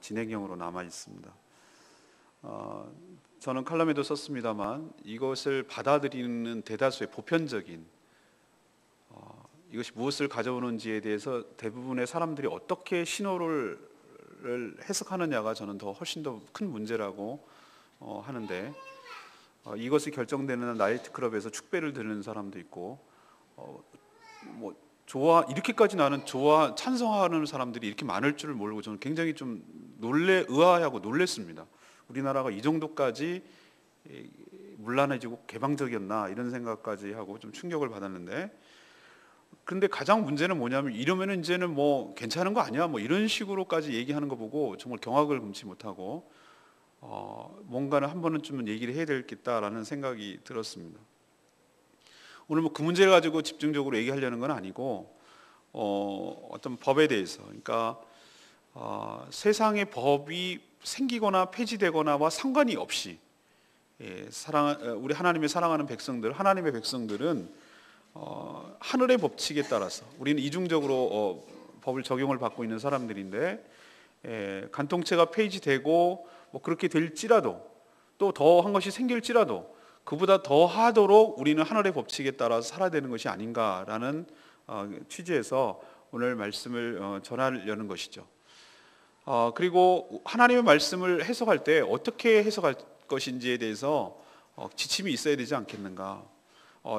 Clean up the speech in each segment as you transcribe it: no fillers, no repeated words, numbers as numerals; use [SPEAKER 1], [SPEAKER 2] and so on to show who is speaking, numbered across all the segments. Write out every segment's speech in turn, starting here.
[SPEAKER 1] 진행형으로 남아 있습니다. 저는 칼럼에도 썼습니다만 이것을 받아들이는 대다수의 보편적인 이것이 무엇을 가져오는지에 대해서 대부분의 사람들이 어떻게 신호를 해석하느냐가 저는 훨씬 더 큰 문제라고 하는데, 이것이 결정되는 나이트클럽에서 축배를 드는 사람도 있고, 이렇게까지 나는 찬성하는 사람들이 이렇게 많을 줄을 모르고 저는 굉장히 좀 의아하고 놀랐습니다. 우리나라가 이 정도까지 문란해지고 개방적이었나 이런 생각까지 하고 좀 충격을 받았는데, 그런데 가장 문제는 뭐냐면 이러면 이제는 괜찮은 거 아니야 이런 식으로까지 얘기하는 거 보고 정말 경악을 금치 못하고 뭔가는 한 번쯤은 얘기를 해야 되겠다라는 생각이 들었습니다. 오늘 그 문제를 가지고 집중적으로 얘기하려는 건 아니고 어떤 법에 대해서, 그러니까 세상의 법이 생기거나 폐지되거나와 상관이 없이 우리 하나님의 사랑하는 백성들, 하나님의 백성들은 하늘의 법칙에 따라서 우리는 이중적으로 법을 적용을 받고 있는 사람들인데, 간통죄가 폐지되고 그렇게 될지라도 또 더한 것이 생길지라도 그보다 더 하도록 우리는 하늘의 법칙에 따라서 살아야 되는 것이 아닌가라는 취지에서 오늘 말씀을 전하려는 것이죠. 그리고 하나님의 말씀을 해석할 때 어떻게 해석할 것인지에 대해서 지침이 있어야 되지 않겠는가.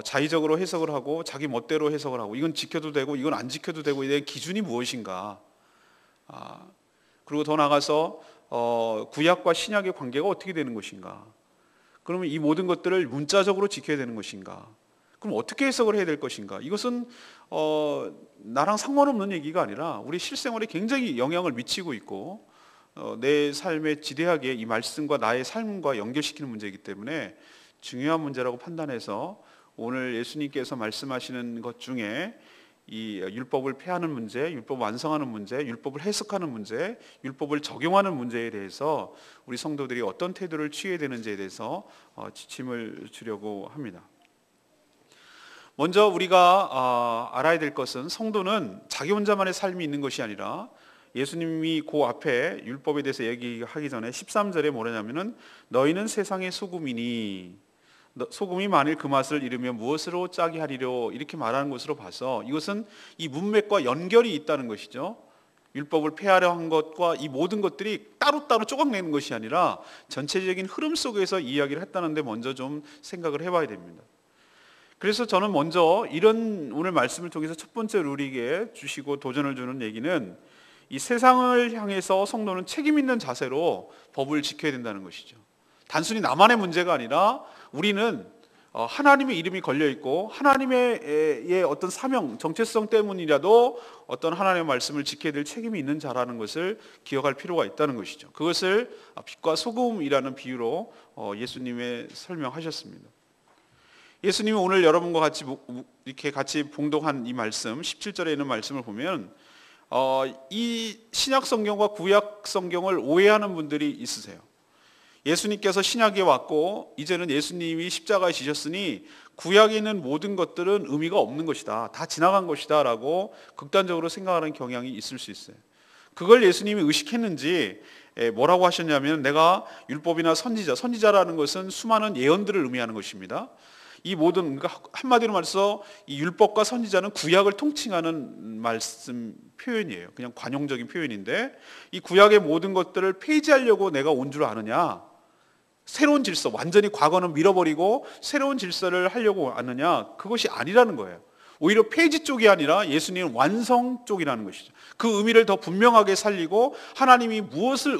[SPEAKER 1] 자의적으로 해석을 하고 자기 멋대로 해석을 하고 이건 지켜도 되고 이건 안 지켜도 되고 이에 대한 기준이 무엇인가. 그리고 더 나아가서 구약과 신약의 관계가 어떻게 되는 것인가. 그러면 이 모든 것들을 문자적으로 지켜야 되는 것인가. 그럼 어떻게 해석을 해야 될 것인가. 이것은 나랑 상관없는 얘기가 아니라 우리 실생활에 굉장히 영향을 미치고 있고 내 삶에 지대하게 이 말씀과 나의 삶과 연결시키는 문제이기 때문에 중요한 문제라고 판단해서 오늘 예수님께서 말씀하시는 것 중에 이 율법을 폐하는 문제, 율법 완성하는 문제, 율법을 해석하는 문제, 율법을 적용하는 문제에 대해서 우리 성도들이 어떤 태도를 취해야 되는지에 대해서 지침을 주려고 합니다. 먼저 우리가 알아야 될 것은 성도는 자기 혼자만의 삶이 있는 것이 아니라 예수님이 그 앞에 율법에 대해서 얘기하기 전에 13절에 뭐냐면은 너희는 세상의 소금이니 소금이 만일 그 맛을 잃으면 무엇으로 짜게 하리려 이렇게 말하는 것으로 봐서 이것은 이 문맥과 연결이 있다는 것이죠. 율법을 폐하려 한 것과 이 모든 것들이 따로따로 쪼각내는 것이 아니라 전체적인 흐름 속에서 이야기를 했다는 데 먼저 좀 생각을 해봐야 됩니다. 그래서 저는 먼저 이런 오늘 말씀을 통해서 첫 번째로 우리에게 주시고 도전을 주는 얘기는 이 세상을 향해서 성도는 책임 있는 자세로 법을 지켜야 된다는 것이죠. 단순히 나만의 문제가 아니라 우리는 하나님의 이름이 걸려 있고 하나님의 어떤 사명, 정체성 때문이라도 어떤 하나님의 말씀을 지켜야 될 책임이 있는 자라는 것을 기억할 필요가 있다는 것이죠. 그것을 빛과 소금이라는 비유로 예수님의 설명하셨습니다. 예수님이 오늘 여러분과 같이 이렇게 같이 봉독한 이 말씀 17절에 있는 말씀을 보면 이 신약 성경과 구약 성경을 오해하는 분들이 있으세요. 예수님께서 신약에 왔고 이제는 예수님이 십자가에 지셨으니 구약에 있는 모든 것들은 의미가 없는 것이다, 다 지나간 것이다 라고 극단적으로 생각하는 경향이 있을 수 있어요. 그걸 예수님이 의식했는지 뭐라고 하셨냐면, 내가 율법이나 선지자라는 것은 수많은 예언들을 의미하는 것입니다. 이 모든, 그러니까 한마디로 말해서 이 율법과 선지자는 구약을 통칭하는 말씀 표현이에요. 그냥 관용적인 표현인데, 이 구약의 모든 것들을 폐지하려고 내가 온 줄 아느냐, 새로운 질서, 완전히 과거는 밀어버리고 새로운 질서를 하려고 아느냐, 그것이 아니라는 거예요. 오히려 폐지 쪽이 아니라 예수님은 완성 쪽이라는 것이죠. 그 의미를 더 분명하게 살리고 하나님이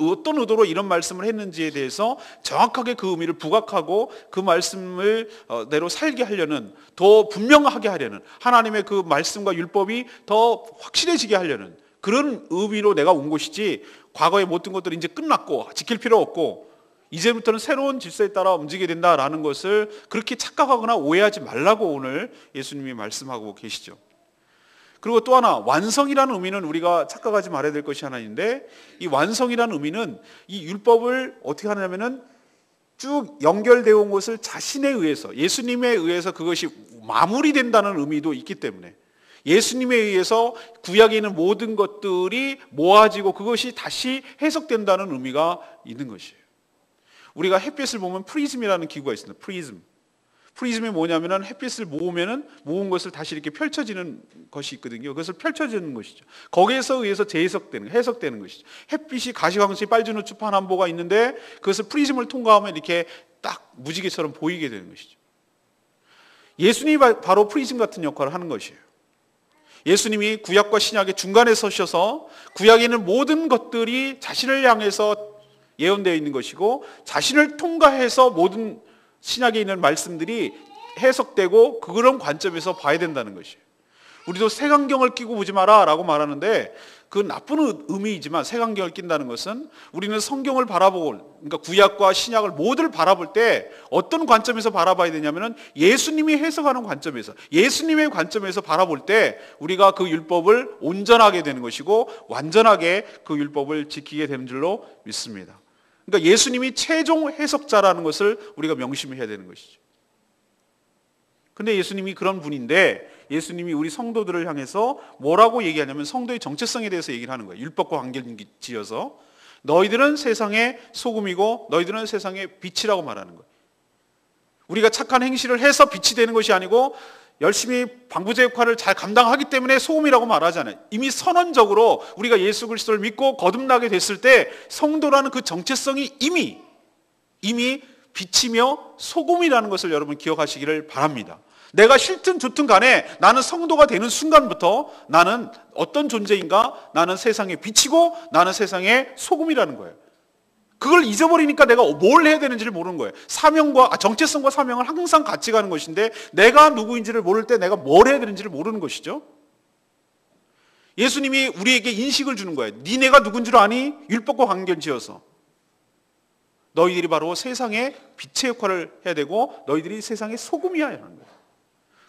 [SPEAKER 1] 어떤 의도로 이런 말씀을 했는지에 대해서 정확하게 그 의미를 부각하고 그 말씀을 대로 살게 하려는, 더 분명하게 하려는, 하나님의 그 말씀과 율법이 더 확실해지게 하려는 그런 의미로 내가 온 것이지, 과거의 모든 것들이 이제 끝났고 지킬 필요 없고 이제부터는 새로운 질서에 따라 움직여야 된다라는 것을 그렇게 착각하거나 오해하지 말라고 오늘 예수님이 말씀하고 계시죠. 그리고 또 하나, 완성이라는 의미는 우리가 착각하지 말아야 될 것이 하나 있는데, 이 완성이라는 의미는 이 율법을 어떻게 하냐면은 쭉 연결되어 온 것을 자신에 의해서, 예수님에 의해서 그것이 마무리된다는 의미도 있기 때문에, 예수님에 의해서 구약에 있는 모든 것들이 모아지고 그것이 다시 해석된다는 의미가 있는 것이에요. 우리가 햇빛을 보면 프리즘이라는 기구가 있습니다. 프리즘이 뭐냐면은 햇빛을 모은 것을 다시 이렇게 펼쳐지는 것이 있거든요. 그것을 펼쳐지는 것이죠. 거기에서 의해서 해석되는 것이죠. 햇빛이 가시광선이 빨주노초 한보가 있는데 그것을 프리즘을 통과하면 이렇게 딱 무지개처럼 보이게 되는 것이죠. 예수님이 바로 프리즘 같은 역할을 하는 것이에요. 예수님이 구약과 신약의 중간에 서셔서 구약에 있는 모든 것들이 자신을 향해서 예언되어 있는 것이고 자신을 통과해서 모든 신약에 있는 말씀들이 해석되고 그런 관점에서 봐야 된다는 것이에요. 우리도 색안경을 끼고 보지 마라 라고 말하는데 그건 나쁜 의미이지만 색안경을 낀다는 것은 우리는 성경을 그러니까 구약과 신약을 모두를 바라볼 때 어떤 관점에서 바라봐야 되냐면은 예수님이 해석하는 관점에서, 예수님의 관점에서 바라볼 때 우리가 그 율법을 온전하게 되는 것이고 완전하게 그 율법을 지키게 되는 줄로 믿습니다. 그러니까 예수님이 최종 해석자라는 것을 우리가 명심해야 되는 것이죠. 근데 예수님이 그런 분인데 예수님이 우리 성도들을 향해서 뭐라고 얘기하냐면 성도의 정체성에 대해서 얘기를 하는 거예요. 율법과 관계지어서 너희들은 세상의 소금이고 너희들은 세상의 빛이라고 말하는 거예요. 우리가 착한 행실을 해서 빛이 되는 것이 아니고 열심히 방부제 역할을 잘 감당하기 때문에 소금이라고 말하잖아요. 이미 선언적으로 우리가 예수 그리스도를 믿고 거듭나게 됐을 때 성도라는 그 정체성이 이미 빛이며 소금이라는 것을 여러분 기억하시기를 바랍니다. 내가 싫든 좋든 간에 나는 성도가 되는 순간부터 나는 어떤 존재인가? 나는 세상의 빛이고 나는 세상의 소금이라는 거예요. 그걸 잊어버리니까 내가 뭘 해야 되는지를 모르는 거예요. 정체성과 사명을 항상 같이 가는 것인데 내가 누구인지를 모를 때 내가 뭘 해야 되는지를 모르는 것이죠. 예수님이 우리에게 인식을 주는 거예요. 니네가 누군 줄 아니? 율법과 관계지어서 너희들이 바로 세상의 빛의 역할을 해야 되고 너희들이 세상의 소금이야 하는 거예요.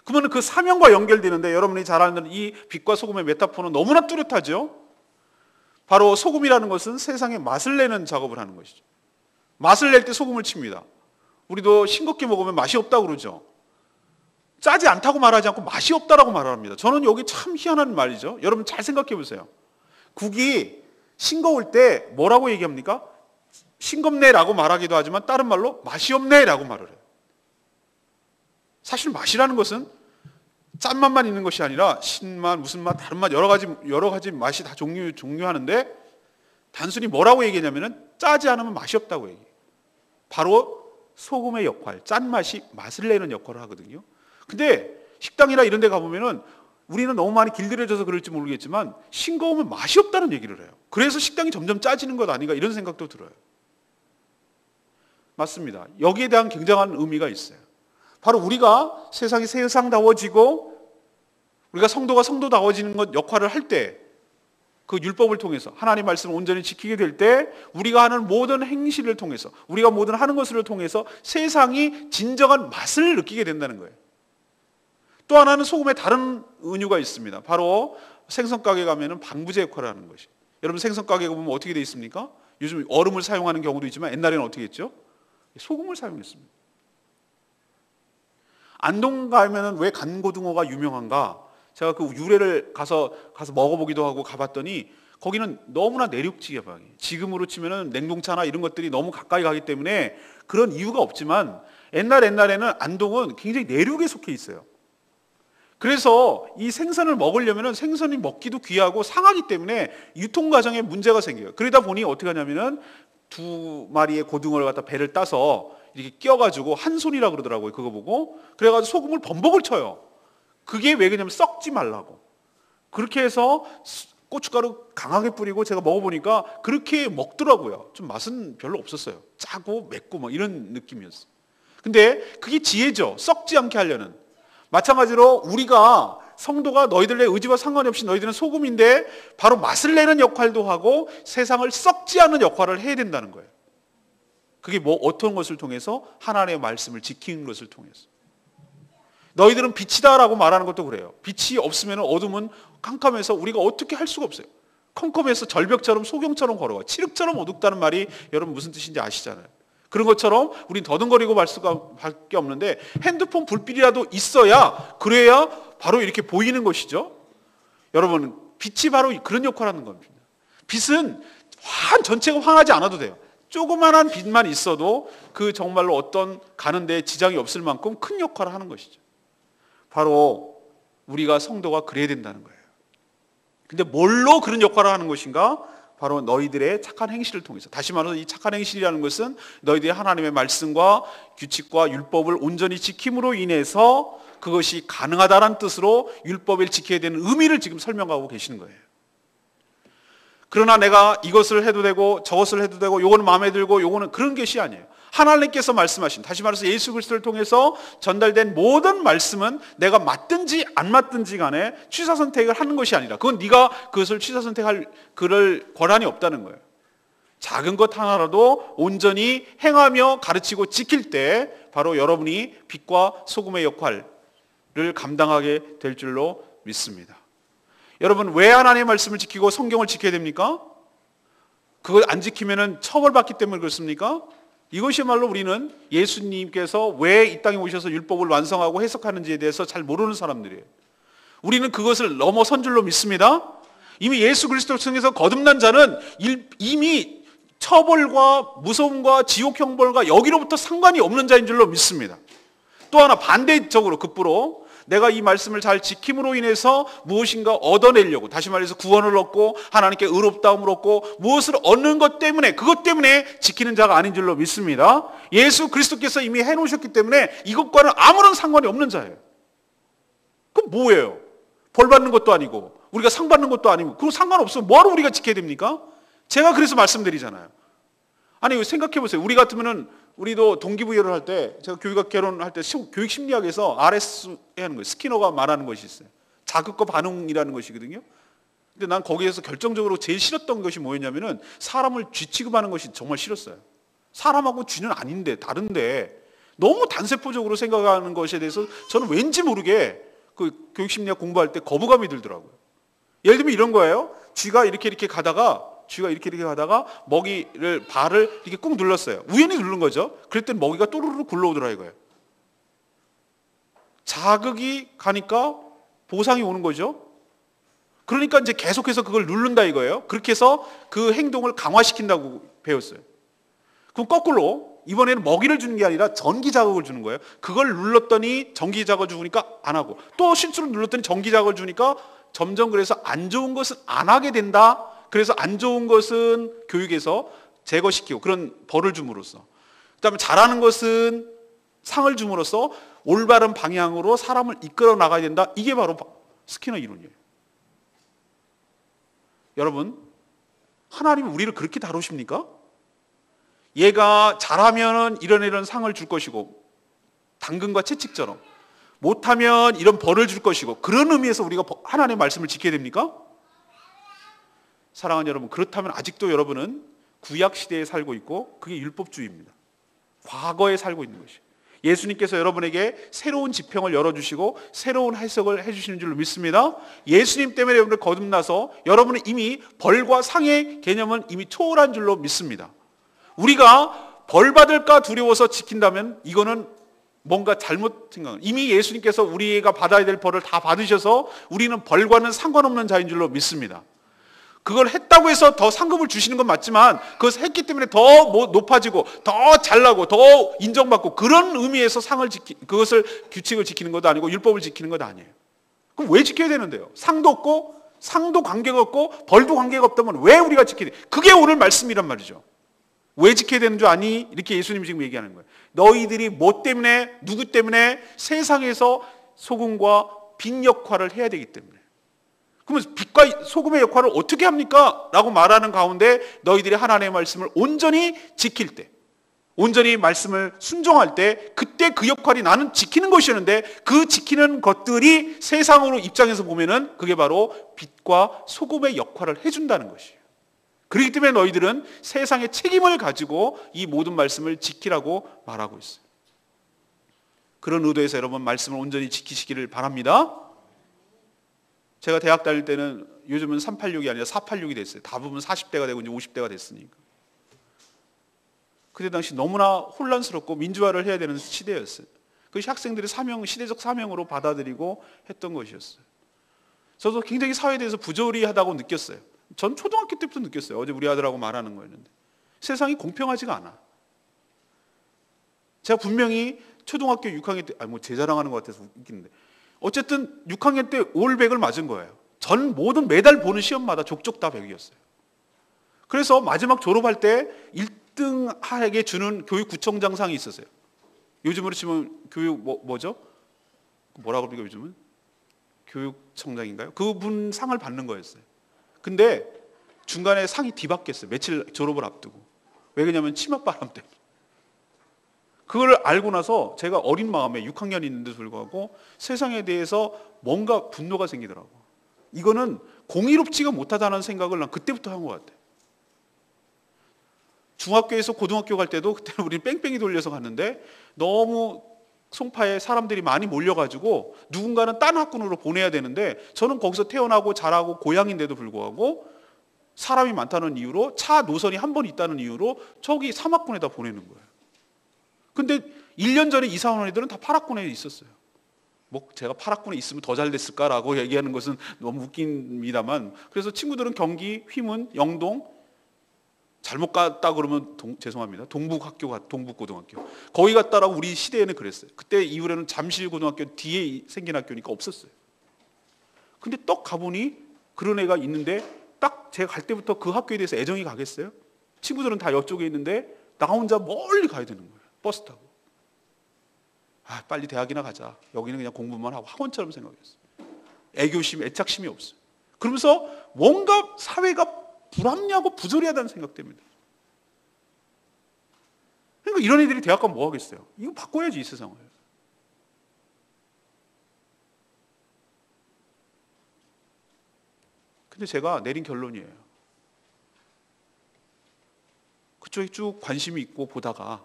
[SPEAKER 1] 그러면 그 사명과 연결되는데 여러분이 잘 아는 이 빛과 소금의 메타포는 너무나 뚜렷하죠. 바로 소금이라는 것은 세상에 맛을 내는 작업을 하는 것이죠. 맛을 낼 때 소금을 칩니다. 우리도 싱겁게 먹으면 맛이 없다고 그러죠. 짜지 않다고 말하지 않고 맛이 없다라고 말합니다. 저는 여기 참 희한한 말이죠. 여러분 잘 생각해 보세요. 국이 싱거울 때 뭐라고 얘기합니까? 싱겁네라고 말하기도 하지만 다른 말로 맛이 없네라고 말을 해요. 사실 맛이라는 것은 짠맛만 있는 것이 아니라 신맛, 무슨 맛, 다른 맛 여러 가지 맛이 다 종류하는데 단순히 뭐라고 얘기하냐면은 짜지 않으면 맛이 없다고 얘기해요. 바로 소금의 역할, 짠맛이 맛을 내는 역할을 하거든요. 근데 식당이나 이런 데 가보면은 우리는 너무 많이 길들여져서 그럴지 모르겠지만 싱거우면 맛이 없다는 얘기를 해요. 그래서 식당이 점점 짜지는 것 아닌가 이런 생각도 들어요. 맞습니다. 여기에 대한 굉장한 의미가 있어요. 바로 우리가 세상이 세상다워지고 우리가 성도가 성도다워지는 것 역할을 할 때 그 율법을 통해서 하나님 말씀을 온전히 지키게 될 때 우리가 하는 모든 행실을 통해서 우리가 모든 하는 것을 통해서 세상이 진정한 맛을 느끼게 된다는 거예요. 또 하나는 소금의 다른 은유가 있습니다. 바로 생선가게 가면은 방부제 역할을 하는 것이. 여러분 생선가게 보면 어떻게 돼 있습니까? 요즘 얼음을 사용하는 경우도 있지만 옛날에는 어떻게 했죠? 소금을 사용했습니다. 안동 가면은 왜 간고등어가 유명한가? 제가 그 유래를 가서 먹어보기도 하고 가봤더니 거기는 너무나 내륙 지방이에요. 지금으로 치면은 냉동차나 이런 것들이 너무 가까이 가기 때문에 그런 이유가 없지만 옛날에는 안동은 굉장히 내륙에 속해 있어요. 그래서 이 생선을 먹으려면은 생선이 먹기도 귀하고 상하기 때문에 유통 과정에 문제가 생겨요. 그러다 보니 어떻게 하냐면은 2마리의 고등어를 갖다 배를 따서 이렇게 끼워가지고 한 손이라 그러더라고요. 그거 보고 그래가지고 소금을 범벅을 쳐요. 그게 왜 그러냐면 썩지 말라고. 그렇게 해서 고춧가루 강하게 뿌리고 제가 먹어보니까 그렇게 먹더라고요. 좀 맛은 별로 없었어요. 짜고 맵고 뭐 이런 느낌이었어요. 근데 그게 지혜죠. 썩지 않게 하려는. 마찬가지로 우리가 성도가 너희들의 의지와 상관이 없이 너희들은 소금인데 바로 맛을 내는 역할도 하고 세상을 썩지 않는 역할을 해야 된다는 거예요. 그게 뭐 어떤 것을 통해서? 하나님의 말씀을 지키는 것을 통해서. 너희들은 빛이다라고 말하는 것도 그래요. 빛이 없으면 어둠은 캄캄해서 우리가 어떻게 할 수가 없어요. 컴컴해서 절벽처럼 소경처럼 걸어가. 칠흑처럼 어둡다는 말이 여러분 무슨 뜻인지 아시잖아요. 그런 것처럼 우린 더듬거리고 말 수밖에 없는데 핸드폰 불빛이라도 있어야 그래야 바로 이렇게 보이는 것이죠. 여러분, 빛이 바로 그런 역할을 하는 겁니다. 빛은 전체가 환하지 않아도 돼요. 조그만한 빛만 있어도 그 정말로 어떤 가는 데 지장이 없을 만큼 큰 역할을 하는 것이죠. 바로 우리가 성도가 그래야 된다는 거예요. 근데 뭘로 그런 역할을 하는 것인가? 바로 너희들의 착한 행실을 통해서. 다시 말해서 이 착한 행실이라는 것은 너희들이 하나님의 말씀과 규칙과 율법을 온전히 지킴으로 인해서 그것이 가능하다는 뜻으로 율법을 지켜야 되는 의미를 지금 설명하고 계시는 거예요. 그러나 내가 이것을 해도 되고 저것을 해도 되고 요거는 마음에 들고 요거는 그런 것이 아니에요. 하나님께서 말씀하신, 다시 말해서 예수 그리스도를 통해서 전달된 모든 말씀은 내가 맞든지 안 맞든지 간에 취사 선택을 하는 것이 아니라, 그건 네가 그것을 취사 선택할 그럴 권한이 없다는 거예요. 작은 것 하나라도 온전히 행하며 가르치고 지킬 때 바로 여러분이 빛과 소금의 역할을 감당하게 될 줄로 믿습니다. 여러분, 왜 하나님의 말씀을 지키고 성경을 지켜야 됩니까? 그걸 안 지키면 처벌받기 때문에 그렇습니까? 이것이야말로 우리는 예수님께서 왜 이 땅에 오셔서 율법을 완성하고 해석하는지에 대해서 잘 모르는 사람들이에요. 우리는 그것을 넘어선 줄로 믿습니다. 이미 예수 그리스도를 통해서 거듭난 자는 이미 처벌과 무서움과 지옥 형벌과 여기로부터 상관이 없는 자인 줄로 믿습니다. 또 하나 반대적으로 급부로 내가 이 말씀을 잘 지킴으로 인해서 무엇인가 얻어내려고, 다시 말해서 구원을 얻고 하나님께 의롭다움을 얻고 무엇을 얻는 것 때문에, 그것 때문에 지키는 자가 아닌 줄로 믿습니다. 예수 그리스도께서 이미 해놓으셨기 때문에 이것과는 아무런 상관이 없는 자예요. 그럼 뭐예요? 벌 받는 것도 아니고 우리가 상 받는 것도 아니고 그거 상관없으면 뭐하러 우리가 지켜야 됩니까? 제가 그래서 말씀드리잖아요. 아니 생각해 보세요. 우리 같으면은 우리도 동기부여를 할 때, 제가 교육학 개론할 때 교육 심리학에서 RS 하는 거예요. 스키너가 말하는 것이 있어요. 자극과 반응이라는 것이거든요. 근데 난 거기에서 결정적으로 제일 싫었던 것이 뭐였냐면은 사람을 쥐 취급하는 것이 정말 싫었어요. 사람하고 쥐는 아닌데 다른데 너무 단세포적으로 생각하는 것에 대해서 저는 왠지 모르게 그 교육 심리학 공부할 때 거부감이 들더라고요. 예를 들면 이런 거예요. 쥐가 이렇게 가다가 먹이를, 발을 이렇게 꾹 눌렀어요. 우연히 누른 거죠. 그랬더니 먹이가 또르르 굴러오더라 이거예요. 자극이 가니까 보상이 오는 거죠. 그러니까 이제 계속해서 그걸 누른다 이거예요. 그렇게 해서 그 행동을 강화시킨다고 배웠어요. 그럼 거꾸로 이번에는 먹이를 주는 게 아니라 전기 자극을 주는 거예요. 그걸 눌렀더니 전기 자극을 주니까 안 하고, 또 실수로 눌렀더니 전기 자극을 주니까 점점 그래서 안 좋은 것은 안 하게 된다. 그래서 안 좋은 것은 교육에서 제거시키고 그런 벌을 줌으로써, 그다음에 잘하는 것은 상을 줌으로써 올바른 방향으로 사람을 이끌어 나가야 된다. 이게 바로 스키너 이론이에요. 여러분, 하나님은 우리를 그렇게 다루십니까? 얘가 잘하면 이런 상을 줄 것이고, 당근과 채찍처럼 못하면 이런 벌을 줄 것이고, 그런 의미에서 우리가 하나님의 말씀을 지켜야 됩니까? 사랑하는 여러분, 그렇다면 아직도 여러분은 구약시대에 살고 있고 그게 율법주의입니다. 과거에 살고 있는 것이. 예수님께서 여러분에게 새로운 지평을 열어주시고 새로운 해석을 해주시는 줄로 믿습니다. 예수님 때문에 여러분을 거듭나서 여러분은 이미 벌과 상의 개념은 이미 초월한 줄로 믿습니다. 우리가 벌 받을까 두려워서 지킨다면 이거는 뭔가 잘못 생각합니다. 이미 예수님께서 우리가 받아야 될 벌을 다 받으셔서 우리는 벌과는 상관없는 자인 줄로 믿습니다. 그걸 했다고 해서 더 상급을 주시는 건 맞지만 그것을 했기 때문에 더 높아지고 더 잘나고 더 인정받고 그런 의미에서 그것을 규칙을 지키는 것도 아니고 율법을 지키는 것도 아니에요. 그럼 왜 지켜야 되는데요? 상도 없고 상도 관계가 없고 벌도 관계가 없다면 왜 우리가 지켜야 돼? 그게 오늘 말씀이란 말이죠. 왜 지켜야 되는 줄 아니? 이렇게 예수님이 지금 얘기하는 거예요. 너희들이 뭐 때문에, 누구 때문에 세상에서 소금과 빛 역할을 해야 되기 때문에. 그러면 빛과 소금의 역할을 어떻게 합니까? 라고 말하는 가운데 너희들이 하나님의 말씀을 온전히 지킬 때, 온전히 말씀을 순종할 때 그때 그 역할이 나는 지키는 것이었는데 그 지키는 것들이 세상으로 입장에서 보면은 그게 바로 빛과 소금의 역할을 해준다는 것이에요. 그렇기 때문에 너희들은 세상의 책임을 가지고 이 모든 말씀을 지키라고 말하고 있어요. 그런 의도에서 여러분 말씀을 온전히 지키시기를 바랍니다. 제가 대학 다닐 때는 요즘은 386이 아니라 486이 됐어요. 대부분 40대가 되고 이제 50대가 됐으니까. 그때 당시 너무나 혼란스럽고 민주화를 해야 되는 시대였어요. 그것이 학생들의 사명, 시대적 사명으로 받아들이고 했던 것이었어요. 저도 굉장히 사회에 대해서 부조리하다고 느꼈어요. 전 초등학교 때부터 느꼈어요. 어제 우리 아들하고 말하는 거였는데 세상이 공평하지가 않아. 제가 분명히 초등학교 6학년 때, 제 자랑하는 것 같아서 웃기는데, 어쨌든 6학년 때 올백을 맞은 거예요. 전 모든 매달 보는 시험마다 족족 다 100이었어요. 그래서 마지막 졸업할 때 1등 하에게 주는 교육구청장상이 있었어요. 요즘으로 치면 교육 뭐죠? 뭐라고 그럽니까 요즘은? 교육청장인가요? 그분 상을 받는 거였어요. 근데 중간에 상이 뒤바뀌었어요. 며칠 졸업을 앞두고. 왜 그러냐면 치맛바람 때문에. 그걸 알고 나서 제가 어린 마음에 6학년이 있는데도 불구하고 세상에 대해서 뭔가 분노가 생기더라고. 이거는 공의롭지가 못하다는 생각을 난 그때부터 한 것 같아요. 중학교에서 고등학교 갈 때도 그때는 우리 뺑뺑이 돌려서 갔는데 너무 송파에 사람들이 많이 몰려가지고 누군가는 딴 학군으로 보내야 되는데 저는 거기서 태어나고 자라고 고향인데도 불구하고 사람이 많다는 이유로 차 노선이 한 번 있다는 이유로 저기 3학군에다 보내는 거예요. 근데 1년 전에 이사 온 애들은 다 8학군에 있었어요. 뭐 제가 8학군에 있으면 더 잘 됐을까라고 얘기하는 것은 너무 웃깁니다만, 그래서 친구들은 경기, 휘문, 영동, 잘못 갔다 그러면 죄송합니다. 동북고등학교. 거기 갔다라고 우리 시대에는 그랬어요. 그때 이후에는 잠실고등학교 뒤에 생긴 학교니까 없었어요. 근데 떡 가보니 그런 애가 있는데 딱 제가 갈 때부터 그 학교에 대해서 애정이 가겠어요? 친구들은 다 이쪽에 있는데 나 혼자 멀리 가야 되는 거예요. 버스 타고. 빨리 대학이나 가자. 여기는 그냥 공부만 하고 학원처럼 생각했어요. 애교심, 애착심이 없어요. 그러면서 뭔가 사회가 불합리하고 부조리하다는 생각 때문에. 그러니까 이런 애들이 대학 가면 뭐 하겠어요? 이거 바꿔야지, 이 세상을. 근데 제가 내린 결론이에요. 그쪽에 쭉 관심이 있고 보다가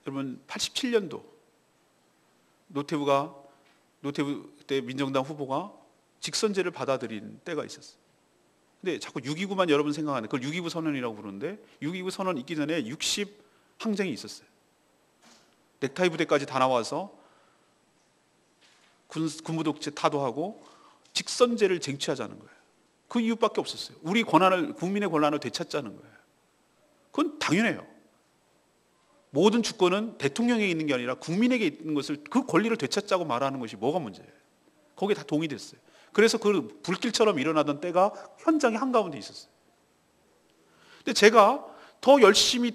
[SPEAKER 1] 여러분 87년도 노태우 때 민정당 후보가 직선제를 받아들인 때가 있었어요. 근데 자꾸 6.29만 여러분 생각하는 그걸 6.29 선언이라고 부르는데 6.29 선언 있기 전에 60 항쟁이 있었어요. 넥타이 부대까지 다 나와서 군부독재 타도하고 직선제를 쟁취하자는 거예요. 그 이유밖에 없었어요. 우리 권한을, 국민의 권한을 되찾자는 거예요. 그건 당연해요. 모든 주권은 대통령에게 있는 게 아니라 국민에게 있는 것을, 그 권리를 되찾자고 말하는 것이 뭐가 문제예요? 거기에 다 동의됐어요. 그래서 그 불길처럼 일어나던 때가 현장의 한가운데 있었어요. 근데 제가 더 열심히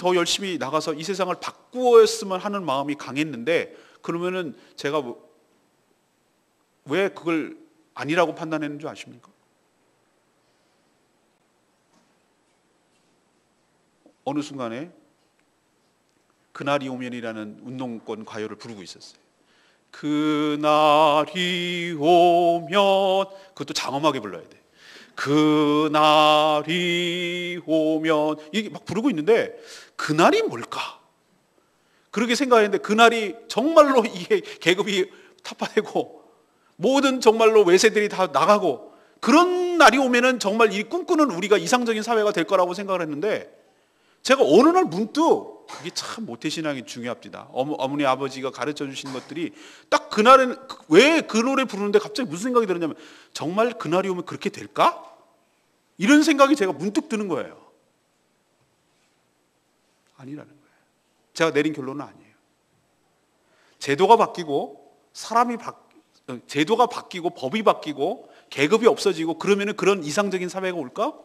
[SPEAKER 1] 나가서 이 세상을 바꾸었으면 하는 마음이 강했는데, 그러면은 제가 왜 그걸 아니라고 판단했는 줄 아십니까? 어느 순간에 그날이 오면이라는 운동권 가요를 부르고 있었어요. 그날이 오면, 그것도 장엄하게 불러야 돼. 그날이 오면, 이게 막 부르고 있는데 그날이 뭘까? 그렇게 생각했는데 그날이 정말로 이게 계급이 타파되고 모든 정말로 외세들이 다 나가고 그런 날이 오면은 정말 이 꿈꾸는 우리가 이상적인 사회가 될 거라고 생각을 했는데, 제가 어느 날 문득, 그게 참 모태신앙이 중요합니다. 어머니 아버지가 가르쳐 주신 것들이 딱 그날은 왜 그 노래 부르는데 갑자기 무슨 생각이 들었냐면, 정말 그날이 오면 그렇게 될까? 이런 생각이 제가 문득 드는 거예요. 아니라는 거예요. 제가 내린 결론은 아니에요. 제도가 바뀌고 제도가 바뀌고 법이 바뀌고 계급이 없어지고 그러면은 그런 이상적인 사회가 올까?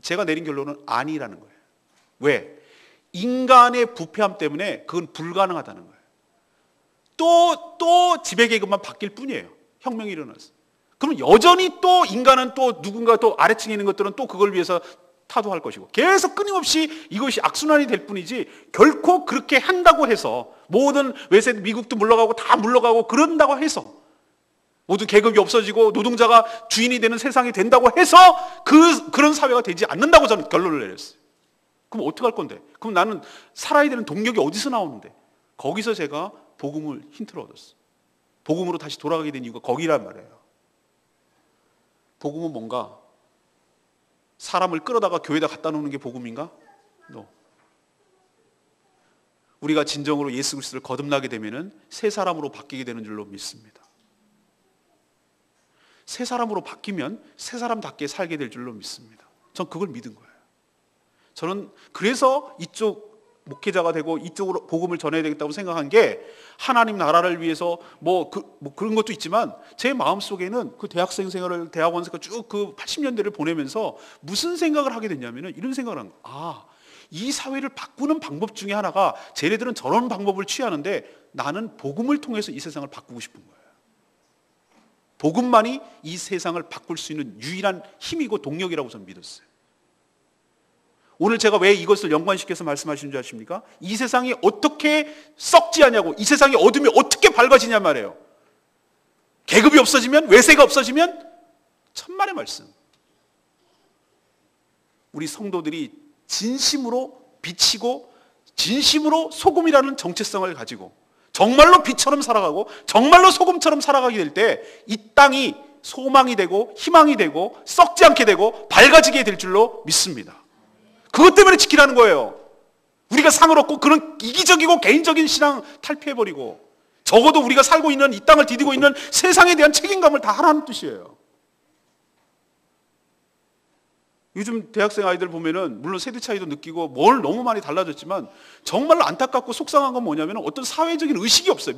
[SPEAKER 1] 제가 내린 결론은 아니라는 거예요. 왜? 인간의 부패함 때문에 그건 불가능하다는 거예요. 또 지배계급만 바뀔 뿐이에요. 혁명이 일어났어. 그럼 여전히 또 인간은 또 누군가 또 아래층에 있는 것들은 또 그걸 위해서 타도할 것이고 계속 끊임없이 이것이 악순환이 될 뿐이지, 결코 그렇게 한다고 해서 모든 외세, 미국도 물러가고 다 물러가고 그런다고 해서 모든 계급이 없어지고 노동자가 주인이 되는 세상이 된다고 해서 그런 사회가 되지 않는다고 저는 결론을 내렸어요. 그럼 어떻게 할 건데? 그럼 나는 살아야 되는 동력이 어디서 나오는데? 거기서 제가 복음을 힌트를 얻었어요. 복음으로 다시 돌아가게 된 이유가 거기란 말이에요. 복음은 뭔가? 사람을 끌어다가 교회에다 갖다 놓는 게 복음인가? No. 우리가 진정으로 예수 그리스도를 거듭나게 되면은 새 사람으로 바뀌게 되는 줄로 믿습니다. 새 사람으로 바뀌면 새 사람답게 살게 될 줄로 믿습니다. 전 그걸 믿은 거예요. 저는 그래서 이쪽 목회자가 되고 이쪽으로 복음을 전해야 되겠다고 생각한 게 하나님 나라를 위해서 그런 것도 있지만 제 마음속에는 그 대학생 생활을 대학원 생활 쭉 그 80년대를 보내면서 무슨 생각을 하게 됐냐면은 이런 생각을 한 거예요. 이 사회를 바꾸는 방법 중에 하나가 쟤네들은 저런 방법을 취하는데 나는 복음을 통해서 이 세상을 바꾸고 싶은 거예요. 복음만이 이 세상을 바꿀 수 있는 유일한 힘이고 동력이라고 저는 믿었어요. 오늘 제가 왜 이것을 연관시켜서 말씀하시는 줄 아십니까? 이 세상이 어떻게 썩지 않냐고, 이 세상의 어둠이 어떻게 밝아지냐 말이에요. 계급이 없어지면, 외세가 없어지면 천만의 말씀. 우리 성도들이 진심으로 비치고 진심으로 소금이라는 정체성을 가지고 정말로 빛처럼 살아가고 정말로 소금처럼 살아가게 될 때 이 땅이 소망이 되고 희망이 되고 썩지 않게 되고 밝아지게 될 줄로 믿습니다. 그것 때문에 지키라는 거예요. 우리가 상을 얻고 그런 이기적이고 개인적인 신앙 탈피해버리고 적어도 우리가 살고 있는 이 땅을 디디고 있는 세상에 대한 책임감을 다 하라는 뜻이에요. 요즘 대학생 아이들 보면은 물론 세대 차이도 느끼고 뭘 너무 많이 달라졌지만 정말로 안타깝고 속상한 건 뭐냐면 어떤 사회적인 의식이 없어요.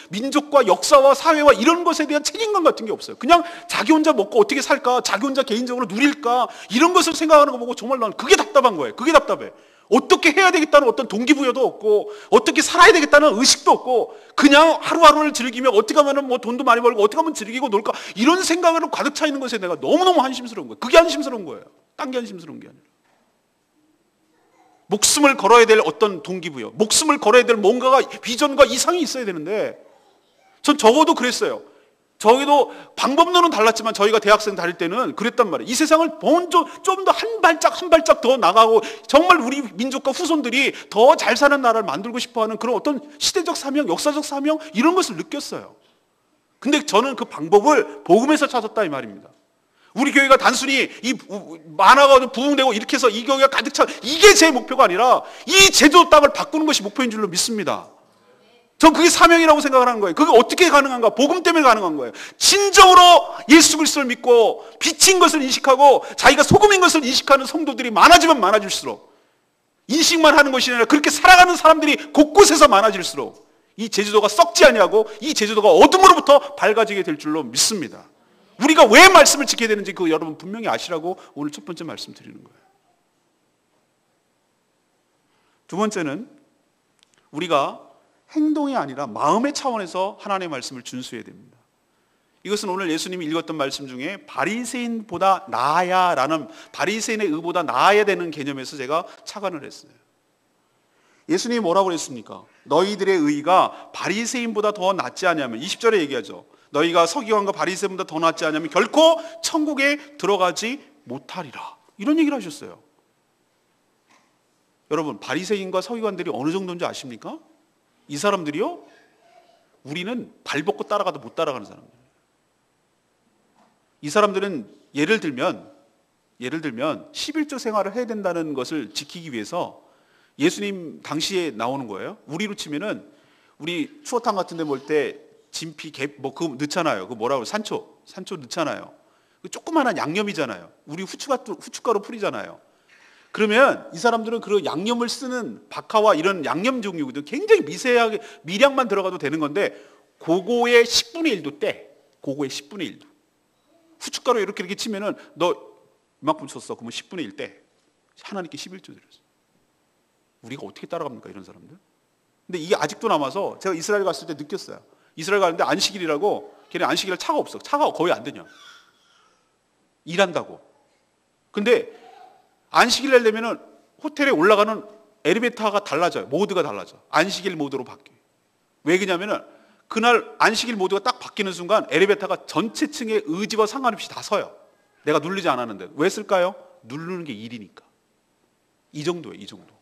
[SPEAKER 1] 민족과 역사와 사회와 이런 것에 대한 책임감 같은 게 없어요. 그냥 자기 혼자 먹고 어떻게 살까, 자기 혼자 개인적으로 누릴까 이런 것을 생각하는 거 보고 정말 난 그게 답답한 거예요. 그게 답답해. 어떻게 해야 되겠다는 어떤 동기부여도 없고 어떻게 살아야 되겠다는 의식도 없고 그냥 하루하루를 즐기며 어떻게 하면 뭐 돈도 많이 벌고 어떻게 하면 즐기고 놀까 이런 생각으로 가득 차 있는 것에 내가 너무너무 한심스러운 거예요. 그게 한심스러운 거예요. 딴 게 한심스러운 게 아니라. 목숨을 걸어야 될 어떤 동기부여, 목숨을 걸어야 될 뭔가가 비전과 이상이 있어야 되는데 전 적어도 그랬어요. 저희도 방법론은 달랐지만 저희가 대학생 다닐 때는 그랬단 말이에요. 이 세상을 먼저 좀 더 한 발짝 더 나가고 정말 우리 민족과 후손들이 더 잘 사는 나라를 만들고 싶어하는 그런 어떤 시대적 사명, 역사적 사명 이런 것을 느꼈어요. 근데 저는 그 방법을 복음에서 찾았다 이 말입니다. 우리 교회가 단순히 이 만화가 부흥되고 이렇게 해서 이 교회가 가득 차 이게 제 목표가 아니라 이 제주도 땅을 바꾸는 것이 목표인 줄로 믿습니다. 전 그게 사명이라고 생각을 하는 거예요. 그게 어떻게 가능한가? 복음 때문에 가능한 거예요. 진정으로 예수 그리스도를 믿고 빛인 것을 인식하고 자기가 소금인 것을 인식하는 성도들이 많아지면 많아질수록 인식만 하는 것이 아니라 그렇게 살아가는 사람들이 곳곳에서 많아질수록 이 제주도가 썩지 아니하고 이 제주도가 어둠으로부터 밝아지게 될 줄로 믿습니다. 우리가 왜 말씀을 지켜야 되는지 그 여러분 분명히 아시라고 오늘 첫 번째 말씀 드리는 거예요. 두 번째는 우리가 행동이 아니라 마음의 차원에서 하나님의 말씀을 준수해야 됩니다. 이것은 오늘 예수님이 읽었던 말씀 중에 바리새인보다 나아야라는 바리새인의 의보다 나아야 되는 개념에서 제가 착안을 했어요. 예수님이 뭐라고 그랬습니까? 너희들의 의가 바리새인보다 더 낫지 않냐면 20절에 얘기하죠. 너희가 서기관과 바리새인보다 더 낫지 않냐면 결코 천국에 들어가지 못하리라. 이런 얘기를 하셨어요. 여러분 바리새인과 서기관들이 어느 정도인지 아십니까? 이 사람들이요? 우리는 발 벗고 따라가도 못 따라가는 사람들. 이 사람들은 예를 들면 11조 생활을 해야 된다는 것을 지키기 위해서 예수님 당시에 나오는 거예요. 우리로 치면은 우리 추어탕 같은 데 먹을 때 진피, 그거 넣잖아요. 그 뭐라고 산초 넣잖아요. 그 조그마한 양념이잖아요. 우리 후춧가루 뿌리잖아요. 그러면 이 사람들은 그 양념을 쓰는 박하와 이런 양념 종류거든. 굉장히 미세하게 미량만 들어가도 되는 건데 그거의 10분의 1도 떼. 그거의 10분의 1도. 후춧가루 이렇게 치면은 너 이만큼 쳤어. 그러면 10분의 1 떼. 하나님께 11조 드렸어. 우리가 어떻게 따라갑니까 이런 사람들? 근데 이게 아직도 남아서 제가 이스라엘 갔을 때 느꼈어요. 이스라엘 가는데 안식일이라고 걔네 안식일에 차가 없어. 차가 거의 안 되냐. 일한다고. 근데 안식일 날 되면은 호텔에 올라가는 엘리베이터가 달라져요. 모드가 달라져. 안식일 모드로 바뀌어요. 왜 그러냐면은 그날 안식일 모드가 딱 바뀌는 순간 엘리베이터가 전체 층의 의지와 상관없이 다 서요. 내가 누르지 않았는데. 왜 쓸까요? 누르는 게 일이니까. 이 정도예요. 이 정도.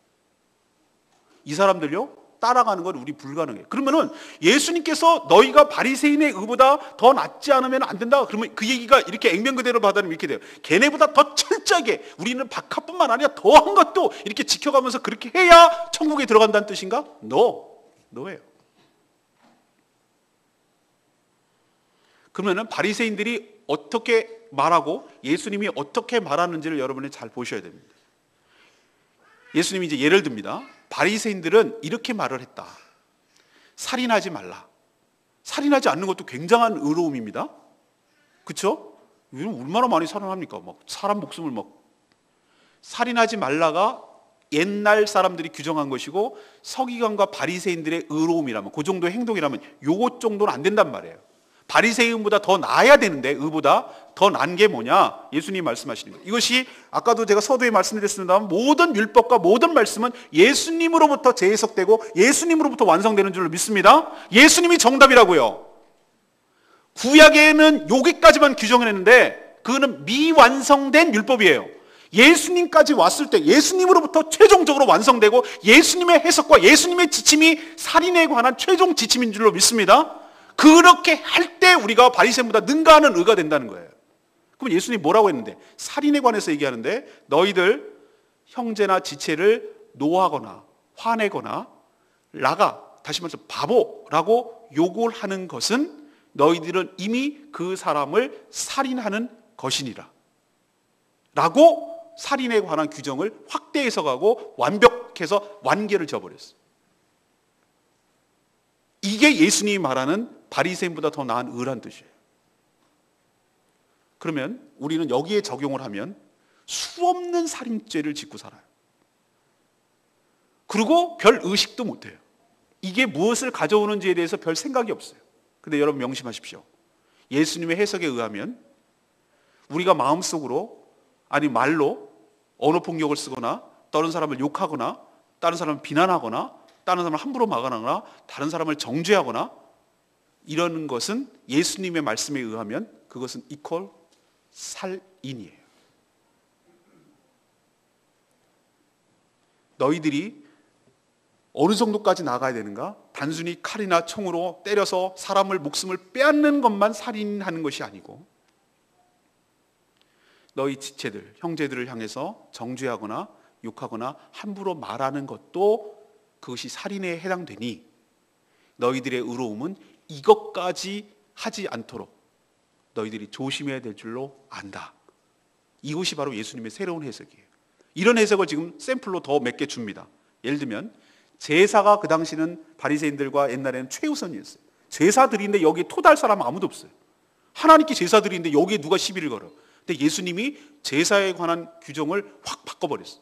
[SPEAKER 1] 이 사람들요 따라가는 건 우리 불가능해요. 그러면은 예수님께서 너희가 바리새인의 의보다 더 낫지 않으면 안 된다. 그러면 그 얘기가 이렇게 액면 그대로 받아들이면 이렇게 돼요. 걔네보다 더 철저하게 우리는 박하뿐만 아니라 더한 것도 이렇게 지켜가면서 그렇게 해야 천국에 들어간다는 뜻인가? 노예요. 그러면은 바리새인들이 어떻게 말하고 예수님이 어떻게 말하는지를 여러분이 잘 보셔야 됩니다. 예수님이 이제 예를 듭니다. 바리새인들은 이렇게 말을 했다. 살인하지 말라. 살인하지 않는 것도 굉장한 의로움입니다. 그렇죠? 얼마나 많이 살인합니까? 막 사람 목숨을 막 살인하지 말라가 옛날 사람들이 규정한 것이고 서기관과 바리새인들의 의로움이라면 그 정도의 행동이라면 요것 정도는 안 된단 말이에요. 바리새인보다 더 나아야 되는데 의보다 더 나은 게 뭐냐? 예수님이 말씀하시는 거예요. 이것이 아까도 제가 서두에 말씀드렸습니다만 모든 율법과 모든 말씀은 예수님으로부터 재해석되고 예수님으로부터 완성되는 줄로 믿습니다. 예수님이 정답이라고요. 구약에는 여기까지만 규정해냈는데 그거는 미완성된 율법이에요. 예수님까지 왔을 때 예수님으로부터 최종적으로 완성되고 예수님의 해석과 예수님의 지침이 살인에 관한 최종 지침인 줄로 믿습니다. 그렇게 할 때 우리가 바리새인보다 능가하는 의가 된다는 거예요. 그럼 예수님이 뭐라고 했는데? 살인에 관해서 얘기하는데 너희들 형제나 지체를 노하거나 화내거나 라가, 다시 말해서 바보라고 욕을 하는 것은 너희들은 이미 그 사람을 살인하는 것이니라 라고 살인에 관한 규정을 확대 해석하고 완벽해서 완계를 지어버렸어요. 이게 예수님이 말하는 바리새인보다 더 나은 의란 뜻이에요. 그러면 우리는 여기에 적용을 하면 수없는 살인죄를 짓고 살아요. 그리고 별 의식도 못해요. 이게 무엇을 가져오는지에 대해서 별 생각이 없어요. 근데 여러분 명심하십시오. 예수님의 해석에 의하면 우리가 마음속으로 아니 말로 언어 폭력을 쓰거나 다른 사람을 욕하거나 다른 사람을 비난하거나 다른 사람을 함부로 막아나거나 다른 사람을 정죄하거나 이러는 것은 예수님의 말씀에 의하면 그것은 이퀄 살인이에요. 너희들이 어느 정도까지 나가야 되는가? 단순히 칼이나 총으로 때려서 사람을 목숨을 빼앗는 것만 살인하는 것이 아니고 너희 지체들, 형제들을 향해서 정죄하거나 욕하거나 함부로 말하는 것도 그것이 살인에 해당되니 너희들의 의로움은 이것까지 하지 않도록 너희들이 조심해야 될 줄로 안다. 이것이 바로 예수님의 새로운 해석이에요. 이런 해석을 지금 샘플로 더 몇 개 줍니다. 예를 들면 제사가 그 당시는 바리새인들과 옛날에는 최우선이었어요. 제사 드리는데 여기에 토달 사람 아무도 없어요. 하나님께 제사 드리는데 여기에 누가 시비를 걸어. 근데 예수님이 제사에 관한 규정을 확 바꿔버렸어요.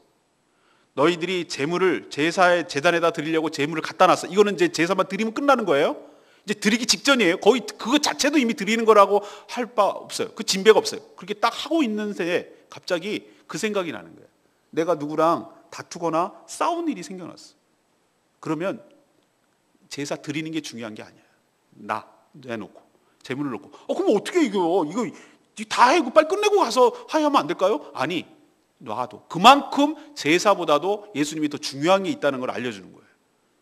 [SPEAKER 1] 너희들이 제물을 제사의 재단에다 드리려고 제물을 갖다 놨어. 이거는 이제 제사만 드리면 끝나는 거예요. 이제 드리기 직전이에요. 거의 그거 자체도 이미 드리는 거라고 할 바 없어요. 그 진배가 없어요. 그렇게 딱 하고 있는 새에 갑자기 그 생각이 나는 거예요. 내가 누구랑 다투거나 싸운 일이 생겨났어. 그러면 제사 드리는 게 중요한 게 아니야. 나 내놓고 제물을 놓고. 그럼 어떻게 이거 다 해고 빨리 끝내고 가서 하야하면 안 될까요? 아니, 놔도. 그만큼 제사보다도 예수님이 더 중요한 게 있다는 걸 알려주는 거예요.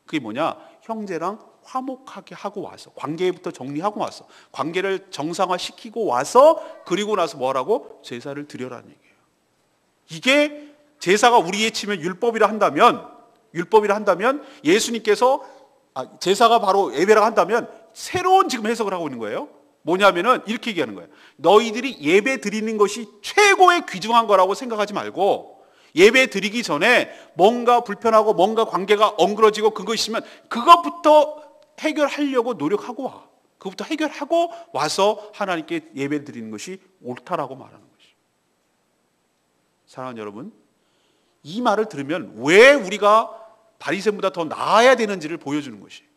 [SPEAKER 1] 그게 뭐냐? 형제랑 화목하게 하고 와서 관계부터 정리하고 와서 관계를 정상화시키고 와서 그리고 나서 뭐라고? 제사를 드려라는 얘기예요. 이게 제사가 우리에 치면 율법이라 한다면 예수님께서 제사가 바로 예배라 한다면 새로운 지금 해석을 하고 있는 거예요. 뭐냐면은 이렇게 얘기하는 거예요. 너희들이 예배 드리는 것이 최고의 귀중한 거라고 생각하지 말고 예배 드리기 전에 뭔가 불편하고 뭔가 관계가 엉그러지고 그거 있으면 그것부터 해결하려고 노력하고 와. 그것부터 해결하고 와서 하나님께 예배 드리는 것이 옳다라고 말하는 것이죠. 사랑하는 여러분, 이 말을 들으면 왜 우리가 바리새인보다 더 나아야 되는지를 보여주는 것이에요.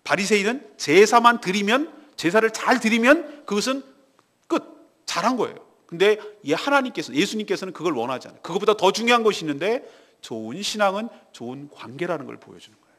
[SPEAKER 1] 바리새인은 제사만 드리면 제사를 잘 드리면 그것은 끝, 잘한 거예요. 근데 예수님께서는 그걸 원하지 않아요. 그것보다 더 중요한 것이 있는데 좋은 신앙은 좋은 관계라는 걸 보여주는 거예요.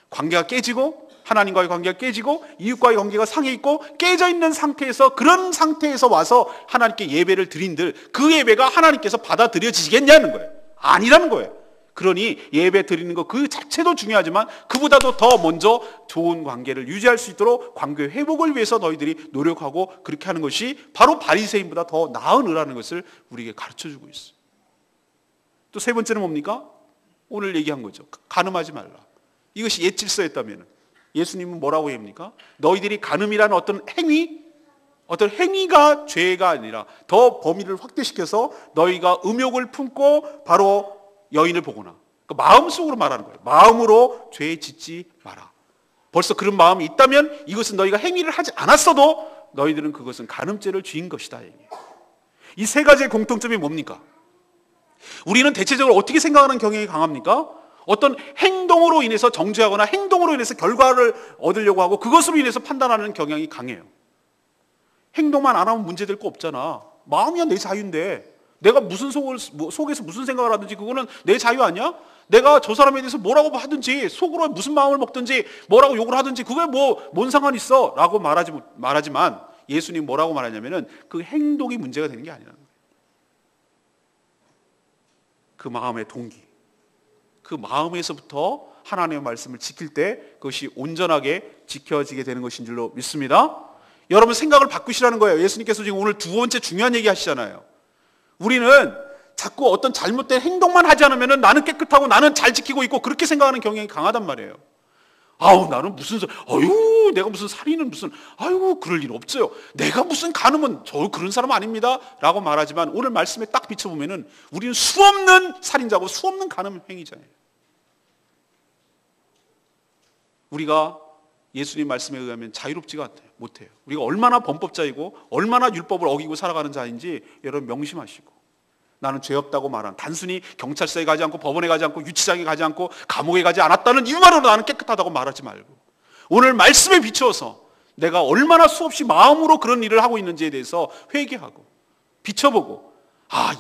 [SPEAKER 1] 관계가 깨지고 하나님과의 관계가 깨지고 이웃과의 관계가 상해 있고 깨져 있는 상태에서 그런 상태에서 와서 하나님께 예배를 드린들 그 예배가 하나님께서 받아들여지겠냐는 거예요. 아니라는 거예요. 그러니 예배 드리는 것 그 자체도 중요하지만 그보다도 더 먼저 좋은 관계를 유지할 수 있도록 관계 회복을 위해서 너희들이 노력하고 그렇게 하는 것이 바로 바리새인보다 더 나은 의라는 것을 우리에게 가르쳐주고 있어요. 또 세 번째는 뭡니까? 오늘 얘기한 거죠. 간음하지 말라. 이것이 옛 질서였다면 예수님은 뭐라고 합니까? 너희들이 간음이라는 어떤 행위, 어떤 행위가 죄가 아니라 더 범위를 확대시켜서 너희가 음욕을 품고 바로 여인을 보거나, 마음속으로 말하는 거예요. 마음으로 죄 짓지 마라. 벌써 그런 마음이 있다면 이것은 너희가 행위를 하지 않았어도 너희들은 그것은 간음죄를 지은 것이다. 이 세 가지의 공통점이 뭡니까? 우리는 대체적으로 어떻게 생각하는 경향이 강합니까? 어떤 행동으로 인해서 정죄하거나 행동으로 인해서 결과를 얻으려고 하고 그것으로 인해서 판단하는 경향이 강해요. 행동만 안 하면 문제될 거 없잖아. 마음이야 내 자유인데 내가 무슨 속에서 무슨 생각을 하든지 그거는 내 자유 아니야? 내가 저 사람에 대해서 뭐라고 하든지 속으로 무슨 마음을 먹든지 뭐라고 욕을 하든지 그게 뭔 상관 있어? 라고 말하지만 예수님 뭐라고 말하냐면은 그 행동이 문제가 되는 게 아니라는 거예요. 그 마음의 동기, 그 마음에서부터 하나님의 말씀을 지킬 때 그것이 온전하게 지켜지게 되는 것인 줄로 믿습니다. 여러분 생각을 바꾸시라는 거예요. 예수님께서 지금 오늘 두 번째 중요한 얘기 하시잖아요. 우리는 자꾸 어떤 잘못된 행동만 하지 않으면 나는 깨끗하고 나는 잘 지키고 있고 그렇게 생각하는 경향이 강하단 말이에요. 아우 나는 무슨 내가 무슨 살인은 무슨 그럴 일 없어요. 내가 무슨 간음은 저 그런 사람 아닙니다 라고 말하지만 오늘 말씀에 딱 비춰보면은 우리는 수없는 살인자고 수없는 간음 행위자예요. 우리가 예수님 말씀에 의하면 자유롭지가 못해요. 우리가 얼마나 범법자이고 얼마나 율법을 어기고 살아가는 자인지 여러분 명심하시고, 나는 죄 없다고 말한 단순히 경찰서에 가지 않고 법원에 가지 않고 유치장에 가지 않고 감옥에 가지 않았다는 이유만으로 나는 깨끗하다고 말하지 말고 오늘 말씀에 비추어서 내가 얼마나 수없이 마음으로 그런 일을 하고 있는지에 대해서 회개하고 비춰보고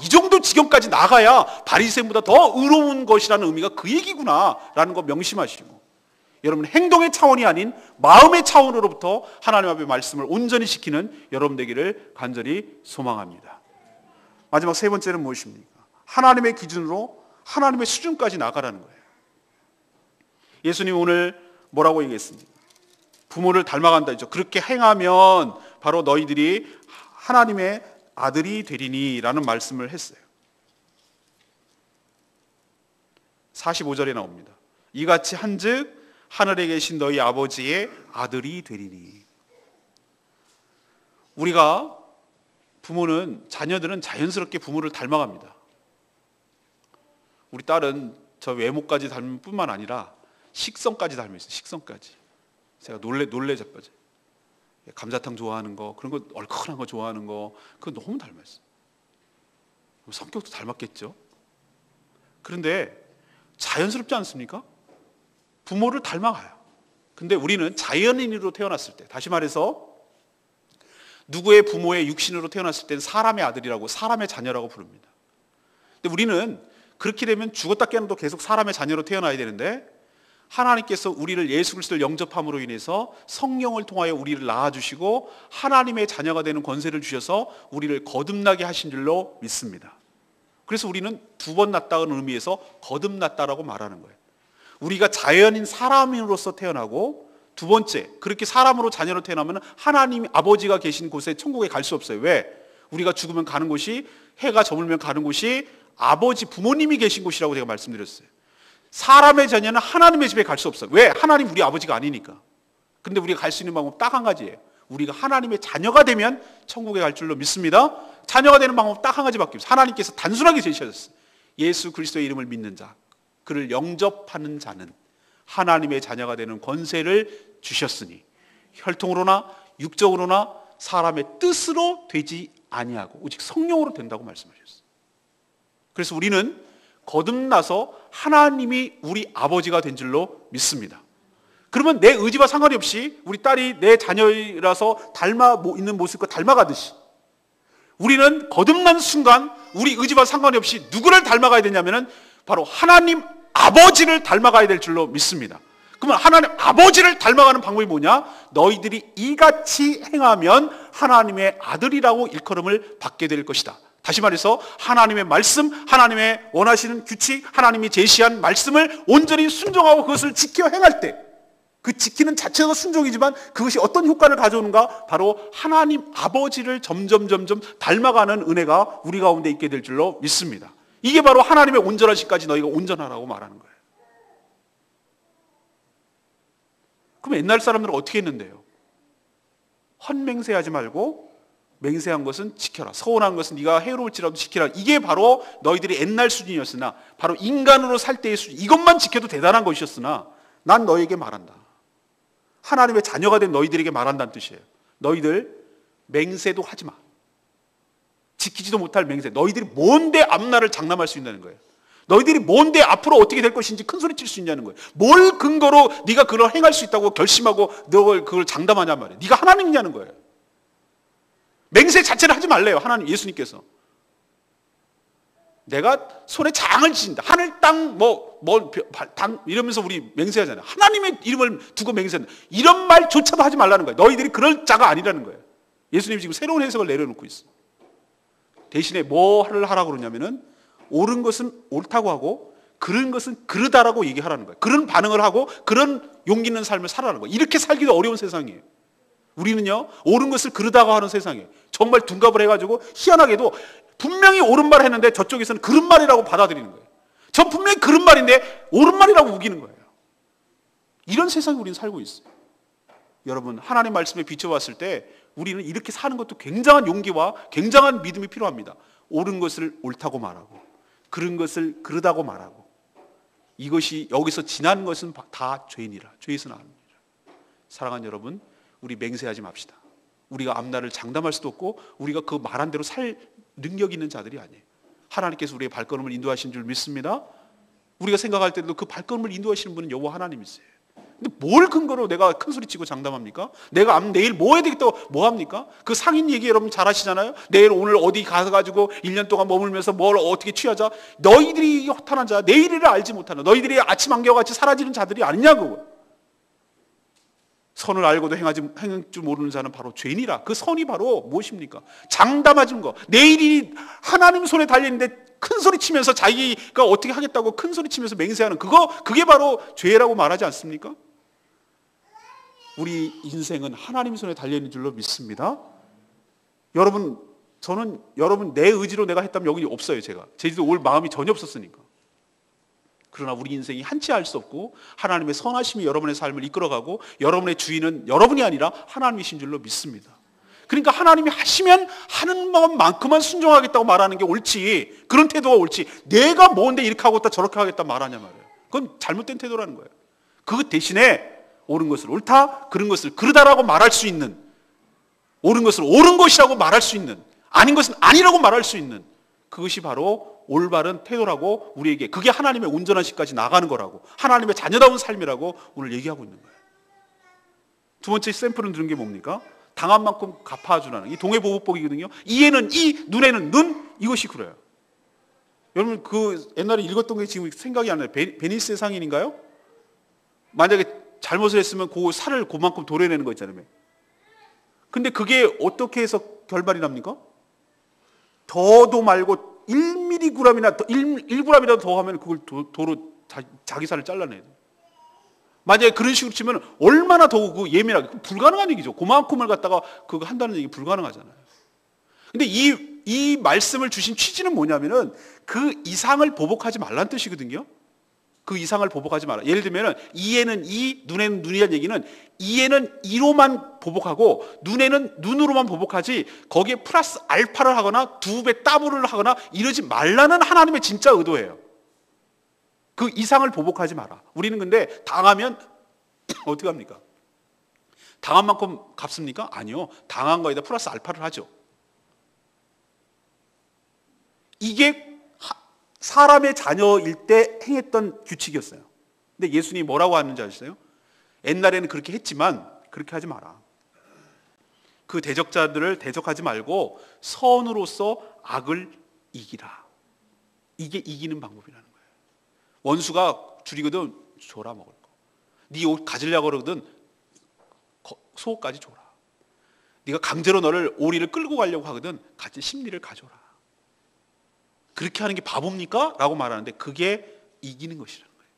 [SPEAKER 1] 이 정도 지경까지 나가야 바리새인보다 더 의로운 것이라는 의미가 그 얘기구나 라는 거 명심하시고, 여러분 행동의 차원이 아닌 마음의 차원으로부터 하나님 앞의 말씀을 온전히 지키는 여러분 되기를 간절히 소망합니다. 마지막 세 번째는 무엇입니까? 하나님의 기준으로 하나님의 수준까지 나가라는 거예요. 예수님 오늘 뭐라고 얘기했습니까? 부모를 닮아간다 했죠. 그렇게 행하면 바로 너희들이 하나님의 아들이 되리니 라는 말씀을 했어요. 45절에 나옵니다. 이같이 한즉 하늘에 계신 너희 아버지의 아들이 되리니. 우리가 자녀들은 자연스럽게 부모를 닮아갑니다. 우리 딸은 저 외모까지 닮을 뿐만 아니라 식성까지 닮았어요. 식성까지. 제가 놀래 자빠져요. 감자탕 좋아하는 거, 그런 거 얼큰한 거 좋아하는 거, 그거 너무 닮았어요. 성격도 닮았겠죠. 그런데 자연스럽지 않습니까? 부모를 닮아가요. 근데 우리는 자연인으로 태어났을 때, 다시 말해서 누구의 부모의 육신으로 태어났을 때는 사람의 아들이라고, 사람의 자녀라고 부릅니다. 근데 우리는 그렇게 되면 죽었다 깨어나도 계속 사람의 자녀로 태어나야 되는데, 하나님께서 우리를 예수 그리스도를 영접함으로 인해서 성령을 통하여 우리를 낳아주시고 하나님의 자녀가 되는 권세를 주셔서 우리를 거듭나게 하신 줄로 믿습니다. 그래서 우리는 두 번 낳았다는 의미에서 거듭났다라고 말하는 거예요. 우리가 자연인 사람으로서 태어나고, 두 번째, 그렇게 사람으로 자녀로 태어나면 하나님 아버지가 계신 곳에 천국에 갈 수 없어요. 왜? 우리가 죽으면 가는 곳이, 해가 저물면 가는 곳이 아버지 부모님이 계신 곳이라고 제가 말씀드렸어요. 사람의 자녀는 하나님의 집에 갈 수 없어요. 왜? 하나님 우리 아버지가 아니니까. 근데 우리가 갈 수 있는 방법 딱 한 가지예요. 우리가 하나님의 자녀가 되면 천국에 갈 줄로 믿습니다. 자녀가 되는 방법 딱 한 가지밖에 없어요. 하나님께서 단순하게 제시하셨어요. 예수 그리스도의 이름을 믿는 자, 그를 영접하는 자는 하나님의 자녀가 되는 권세를 주셨으니 혈통으로나 육적으로나 사람의 뜻으로 되지 아니하고 오직 성령으로 된다고 말씀하셨어요. 그래서 우리는 거듭나서 하나님이 우리 아버지가 된 줄로 믿습니다. 그러면 내 의지와 상관이 없이 우리 딸이 내 자녀라서 닮아 있는 모습과 닮아가듯이 우리는 거듭난 순간 우리 의지와 상관이 없이 누구를 닮아가야 되냐면은 바로 하나님 아버지를 닮아가야 될 줄로 믿습니다. 그러면 하나님 아버지를 닮아가는 방법이 뭐냐? 너희들이 이같이 행하면 하나님의 아들이라고 일컬음을 받게 될 것이다. 다시 말해서 하나님의 말씀, 하나님의 원하시는 규칙, 하나님이 제시한 말씀을 온전히 순종하고 그것을 지켜 행할 때, 그 지키는 자체가 순종이지만 그것이 어떤 효과를 가져오는가? 바로 하나님 아버지를 점점 닮아가는 은혜가 우리 가운데 있게 될 줄로 믿습니다. 이게 바로 하나님의 온전하시까지 너희가 온전하라고 말하는 거예요. 그럼 옛날 사람들은 어떻게 했는데요? 헛맹세하지 말고 맹세한 것은 지켜라. 서운한 것은 네가 해로울지라도 지키라. 이게 바로 너희들이 옛날 수준이었으나 바로 인간으로 살 때의 수준. 이것만 지켜도 대단한 것이었으나 난 너에게 말한다. 하나님의 자녀가 된 너희들에게 말한다는 뜻이에요. 너희들 맹세도 하지 마. 지키지도 못할 맹세. 너희들이 뭔데 앞날을 장담할 수 있다는 거예요. 너희들이 뭔데 앞으로 어떻게 될 것인지 큰 소리 칠 수 있냐는 거예요. 뭘 근거로 네가 그걸 행할 수 있다고 결심하고 그걸 장담하냐 말이에요. 네가 하나님이냐는 거예요. 맹세 자체를 하지 말래요. 하나님 예수님께서. 내가 손에 장을 지진다. 하늘 땅 이러면서 우리 맹세하잖아요. 하나님의 이름을 두고 맹세한다. 이런 말조차도 하지 말라는 거예요. 너희들이 그럴 자가 아니라는 거예요. 예수님이 지금 새로운 해석을 내려놓고 있어요. 대신에 뭐를 하라고 그러냐면은 옳은 것은 옳다고 하고 그른 것은 그르다라고 얘기하라는 거예요. 그런 반응을 하고 그런 용기 있는 삶을 살아라는 거예요. 이렇게 살기도 어려운 세상이에요. 우리는요, 옳은 것을 그르다고 하는 세상이에요. 정말 둔갑을 해가지고 희한하게도 분명히 옳은 말을 했는데 저쪽에서는 그른 말이라고 받아들이는 거예요. 전 분명히 그른 말인데 옳은 말이라고 우기는 거예요. 이런 세상에 우리는 살고 있어요. 여러분, 하나님의 말씀에 비춰봤을 때 우리는 이렇게 사는 것도 굉장한 용기와 굉장한 믿음이 필요합니다. 옳은 것을 옳다고 말하고 그른 것을 그르다고 말하고 이것이 여기서 지난 것은 다 죄인이라. 죄에서 나옵니다. 사랑하는 여러분, 우리 맹세하지 맙시다. 우리가 앞날을 장담할 수도 없고 우리가 그 말한 대로 살 능력이 있는 자들이 아니에요. 하나님께서 우리의 발걸음을 인도하신 줄 믿습니다. 우리가 생각할 때도 그 발걸음을 인도하시는 분은 여호와 하나님이세요. 근데 뭘 근거로 내가 큰 소리치고 장담합니까? 내가 내일 뭐 해야 되겠다고 뭐 합니까? 그 상인 얘기 여러분 잘 아시잖아요. 내일 오늘 어디 가가지고 1년 동안 머물면서 뭘 어떻게 취하자. 너희들이 허탄한 자, 내일을 알지 못하는 너희들이 아침 안개와 같이 사라지는 자들이 아니냐고. 선을 알고도 행할 줄 모르는 자는 바로 죄인이라. 그 선이 바로 무엇입니까? 장담하는 거. 내일이 하나님 손에 달려있는데 큰 소리 치면서 자기가 어떻게 하겠다고 큰 소리 치면서 맹세하는 그게 바로 죄라고 말하지 않습니까? 우리 인생은 하나님 손에 달려있는 줄로 믿습니다. 여러분, 저는 여러분 내 의지로 내가 했다면 여기 없어요. 제주도 올 마음이 전혀 없었으니까. 그러나 우리 인생이 한치 알 수 없고 하나님의 선하심이 여러분의 삶을 이끌어가고 여러분의 주인은 여러분이 아니라 하나님이신 줄로 믿습니다. 그러니까 하나님이 하시면 하는 것만큼만 순종하겠다고 말하는 게 옳지, 그런 태도가 옳지, 내가 뭔데 이렇게 하고 있다 저렇게 하겠다 말하냐 말이에요. 그건 잘못된 태도라는 거예요. 그 대신에 옳은 것을 옳다, 그른 것을 그르다라고 말할 수 있는, 옳은 것을 옳은 것이라고 말할 수 있는, 아닌 것은 아니라고 말할 수 있는, 그것이 바로 올바른 태도라고, 우리에게 그게 하나님의 온전한 시까지 나가는 거라고, 하나님의 자녀다운 삶이라고 오늘 얘기하고 있는 거예요. 두 번째 샘플은 들은 게 뭡니까? 당한 만큼 갚아주라는, 이 동해보복복이거든요. 이에는 이, 눈에는 눈, 이것이 그래요. 여러분 그 옛날에 읽었던 게 지금 생각이 안 나요. 베니스의 상인인가요? 만약에 잘못을 했으면 그 살을 그만큼 도려내는 거 있잖아요. 근데 그게 어떻게 해서 결말이 납니까? 더도 말고 1mg이나 1g이라도 더 하면 그걸 도로 자기 살을 잘라내야 돼요. 만약에 그런 식으로 치면 얼마나 더 예민하게, 불가능한 얘기죠. 그만큼을 갖다가 그거 한다는 얘기 불가능하잖아요. 근데 이 말씀을 주신 취지는 뭐냐면은 그 이상을 보복하지 말라는 뜻이거든요. 그 이상을 보복하지 마라. 예를 들면은 이에는 이, 눈에는 눈이라는 얘기는 이에는 이로만 보복하고 눈에는 눈으로만 보복하지 거기에 플러스 알파를 하거나 두 배 더블을 하거나 이러지 말라는 하나님의 진짜 의도예요. 그 이상을 보복하지 마라. 우리는 근데 당하면 어떻게 합니까? 당한 만큼 갚습니까? 아니요. 당한 거에다 플러스 알파를 하죠. 이게 사람의 자녀일 때 행했던 규칙이었어요. 근데 예수님이 뭐라고 하는지 아시죠? 옛날에는 그렇게 했지만 그렇게 하지 마라. 그 대적자들을 대적하지 말고 선으로서 악을 이기라. 이게 이기는 방법이라는 거예요. 원수가 줄이거든 줘라 먹을 거. 네 옷 가지려고 그러거든 속옷까지 줘라. 네가 강제로 너를 오리를 끌고 가려고 하거든 같이 심리를 가져라. 그렇게 하는 게 바보입니까? 라고 말하는데 그게 이기는 것이라는 거예요.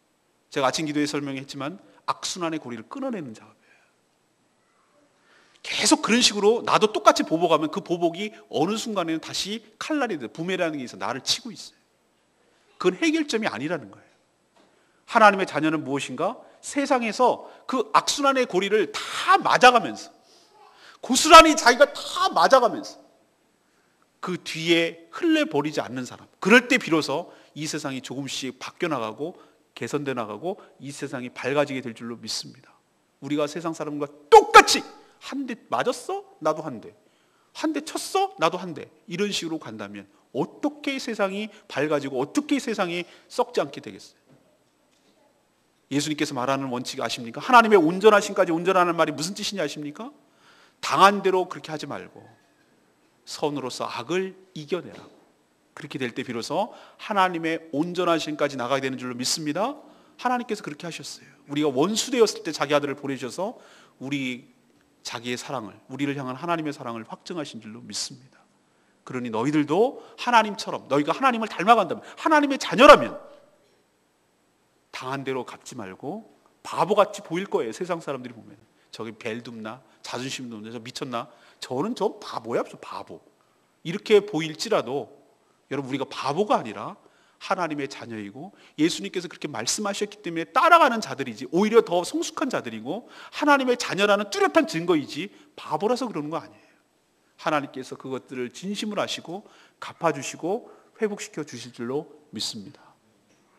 [SPEAKER 1] 제가 아침 기도에 설명했지만 악순환의 고리를 끊어내는 작업이에요. 계속 그런 식으로 나도 똑같이 보복하면 그 보복이 어느 순간에는 다시 칼날이 돼 부메랑이 돼서 나를 치고 있어요. 그건 해결점이 아니라는 거예요. 하나님의 자녀는 무엇인가? 세상에서 그 악순환의 고리를 다 맞아가면서 고스란히 자기가 다 맞아가면서 그 뒤에 흘려버리지 않는 사람, 그럴 때 비로소 이 세상이 조금씩 바뀌어 나가고 개선돼 나가고 이 세상이 밝아지게 될 줄로 믿습니다. 우리가 세상 사람과 똑같이 한 대 맞았어? 나도 한 대. 한 대 쳤어? 나도 한 대. 이런 식으로 간다면 어떻게 세상이 밝아지고 어떻게 세상이 썩지 않게 되겠어요? 예수님께서 말하는 원칙 아십니까? 하나님의 온전하심까지 온전하는 말이 무슨 뜻이냐 아십니까? 당한 대로 그렇게 하지 말고 선으로서 악을 이겨내라. 그렇게 될 때 비로소 하나님의 온전하심까지 나가게 되는 줄로 믿습니다. 하나님께서 그렇게 하셨어요. 우리가 원수되었을 때 자기 아들을 보내주셔서 자기의 사랑을, 우리를 향한 하나님의 사랑을 확증하신 줄로 믿습니다. 그러니 너희들도 하나님처럼, 너희가 하나님을 닮아간다면, 하나님의 자녀라면 당한 대로 갚지 말고 바보같이 보일 거예요. 세상 사람들이 보면 저기 벨도 없나, 자존심도 없나, 저 미쳤나, 저는 저 바보야, 저 바보, 이렇게 보일지라도 여러분, 우리가 바보가 아니라 하나님의 자녀이고 예수님께서 그렇게 말씀하셨기 때문에 따라가는 자들이지, 오히려 더 성숙한 자들이고 하나님의 자녀라는 뚜렷한 증거이지 바보라서 그러는 거 아니에요. 하나님께서 그것들을 진심으로 하시고 갚아주시고 회복시켜 주실 줄로 믿습니다.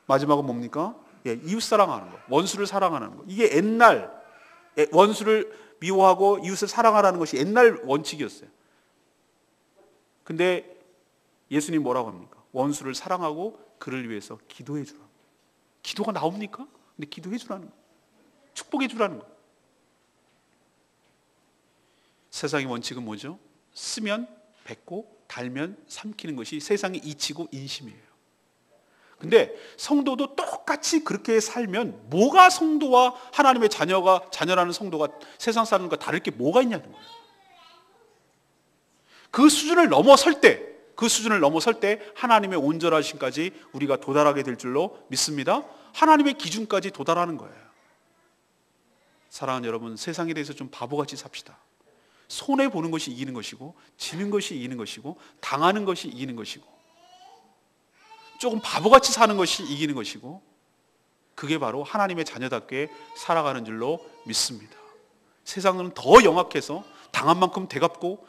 [SPEAKER 1] 마지막은 뭡니까? 이웃 사랑하는 거, 원수를 사랑하는 거. 이게 옛날 원수를 미워하고 이웃을 사랑하라는 것이 옛날 원칙이었어요. 근데 예수님 뭐라고 합니까? 원수를 사랑하고 그를 위해서 기도해 주라. 기도가 나옵니까? 근데 기도해 주라는 거, 축복해 주라는 거. 세상의 원칙은 뭐죠? 쓰면 뱉고 달면 삼키는 것이 세상의 이치고 인심이에요. 근데 성도도 똑같이 그렇게 살면 뭐가 성도와 하나님의 자녀라는 성도가 세상 사람과 다를 게 뭐가 있냐는 거예요. 그 수준을 넘어설 때 하나님의 온전하심까지 우리가 도달하게 될 줄로 믿습니다. 하나님의 기준까지 도달하는 거예요. 사랑하는 여러분, 세상에 대해서 좀 바보같이 삽시다. 손해보는 것이 이기는 것이고, 지는 것이 이기는 것이고, 당하는 것이 이기는 것이고, 조금 바보같이 사는 것이 이기는 것이고, 그게 바로 하나님의 자녀답게 살아가는 줄로 믿습니다. 세상은 더 영악해서 당한 만큼 되갚고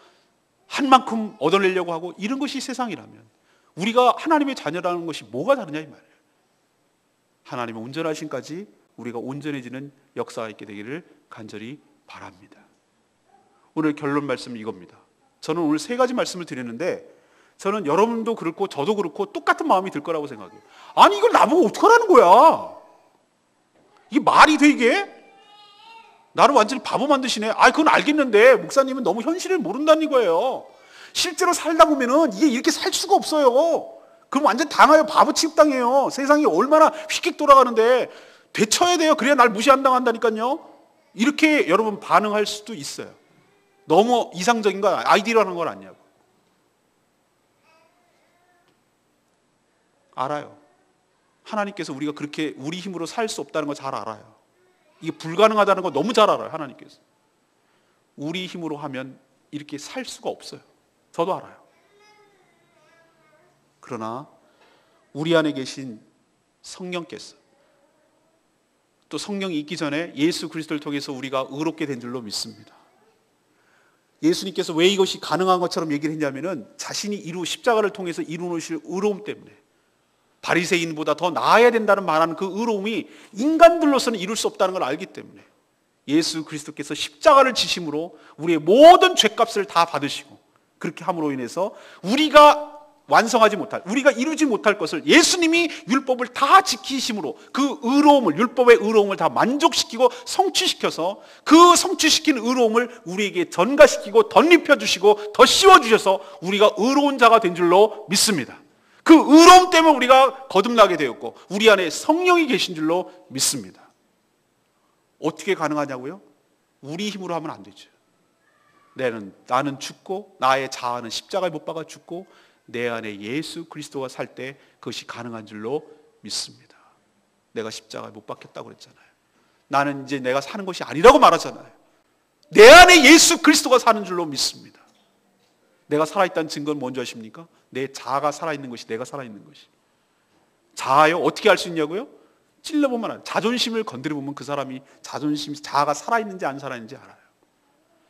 [SPEAKER 1] 한 만큼 얻어내려고 하고, 이런 것이 세상이라면 우리가 하나님의 자녀라는 것이 뭐가 다르냐 이 말이에요. 하나님의 온전하심까지 우리가 온전해지는 역사가 있게 되기를 간절히 바랍니다. 오늘 결론 말씀은 이겁니다. 저는 오늘 세 가지 말씀을 드리는데, 저는 여러분도 그렇고 저도 그렇고 똑같은 마음이 들 거라고 생각해요. 아니, 이걸 나보고 어떡하라는 거야? 이게 말이 돼, 이게? 나를 완전히 바보 만드시네. 그건 알겠는데 목사님은 너무 현실을 모른다는 거예요. 실제로 살다 보면은 이게 이렇게 살 수가 없어요. 그럼 완전 당해요. 바보 취급당해요. 세상이 얼마나 휙휙 돌아가는데 되쳐야 돼요. 그래야 날 무시 안 당한다니까요. 이렇게 여러분 반응할 수도 있어요. 너무 이상적인 거, 아이디어라는 건 아니냐고. 알아요. 하나님께서 우리가 그렇게 우리 힘으로 살 수 없다는 거 잘 알아요. 이게 불가능하다는 거 너무 잘 알아요. 하나님께서 우리 힘으로 하면 이렇게 살 수가 없어요. 저도 알아요. 그러나 우리 안에 계신 성령께서, 또 성령이 있기 전에 예수 그리스도를 통해서 우리가 의롭게 된 줄로 믿습니다. 예수님께서 왜 이것이 가능한 것처럼 얘기를 했냐면은 자신이 십자가를 통해서 이루어질 의로움 때문에, 바리새인보다 더 나아야 된다는 말하는 그 의로움이 인간들로서는 이룰 수 없다는 걸 알기 때문에 예수 그리스도께서 십자가를 지심으로 우리의 모든 죄값을 다 받으시고, 그렇게 함으로 인해서 우리가 완성하지 못할, 우리가 이루지 못할 것을 예수님이 율법을 다 지키심으로 그 의로움을, 율법의 의로움을 다 만족시키고 성취시켜서 그 성취시킨 의로움을 우리에게 전가시키고 덧입혀 주시고 더 씌워주셔서 우리가 의로운 자가 된 줄로 믿습니다. 그 의로움 때문에 우리가 거듭나게 되었고 우리 안에 성령이 계신 줄로 믿습니다. 어떻게 가능하냐고요? 우리 힘으로 하면 안 되죠. 나는 죽고 나의 자아는 십자가에 못 박아 죽고 내 안에 예수 그리스도가 살 때 그것이 가능한 줄로 믿습니다. 내가 십자가에 못 박혔다고 그랬잖아요. 나는 이제 내가 사는 것이 아니라고 말하잖아요. 내 안에 예수 그리스도가 사는 줄로 믿습니다. 내가 살아있다는 증거는 뭔지 아십니까? 내 자아가 살아있는 것이, 내가 살아있는 것이. 자아요? 어떻게 알 수 있냐고요? 찔러보면 알아요. 자존심을 건드려보면 그 사람이 자아가 살아있는지 안 살아있는지 알아요.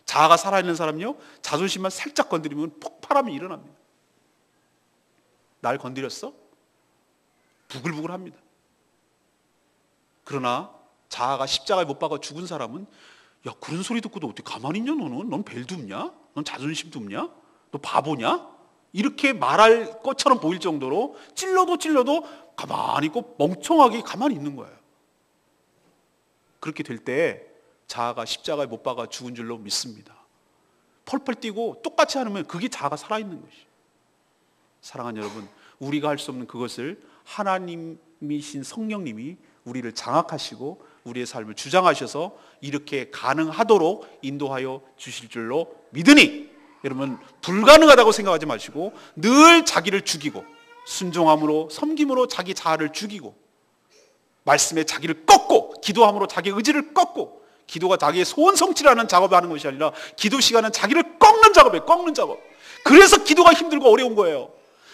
[SPEAKER 1] 자아가 살아있는 사람요, 자존심만 살짝 건드리면 폭발함이 일어납니다. 날 건드렸어? 부글부글합니다. 그러나 자아가 십자가에 못 박아 죽은 사람은 야, 그런 소리 듣고도 어떻게 가만히 있냐 너는? 넌 벨도 없냐? 넌 자존심도 없냐? 너 바보냐? 이렇게 말할 것처럼 보일 정도로 찔러도 가만히 있고 멍청하게 가만히 있는 거예요. 그렇게 될 때 자아가 십자가에 못 박아 죽은 줄로 믿습니다. 펄펄 뛰고 똑같이 하면 그게 자아가 살아있는 것이에요. 사랑하는 여러분, 우리가 할 수 없는 그것을 하나님이신 성령님이 우리를 장악하시고 우리의 삶을 주장하셔서 이렇게 가능하도록 인도하여 주실 줄로 믿으니, 여러분 불가능하다고 생각하지 마시고 늘 자기를 죽이고 순종함으로 섬김으로 자기 자아를 죽이고 말씀에 자기를 꺾고 기도함으로 자기 의지를 꺾고, 기도가 자기의 소원 성취를 하는 작업을 하는 것이 아니라 기도 시간은 자기를 꺾는 작업이에요. 꺾는 작업. 그래서 기도가 힘들고 어려운 거예요.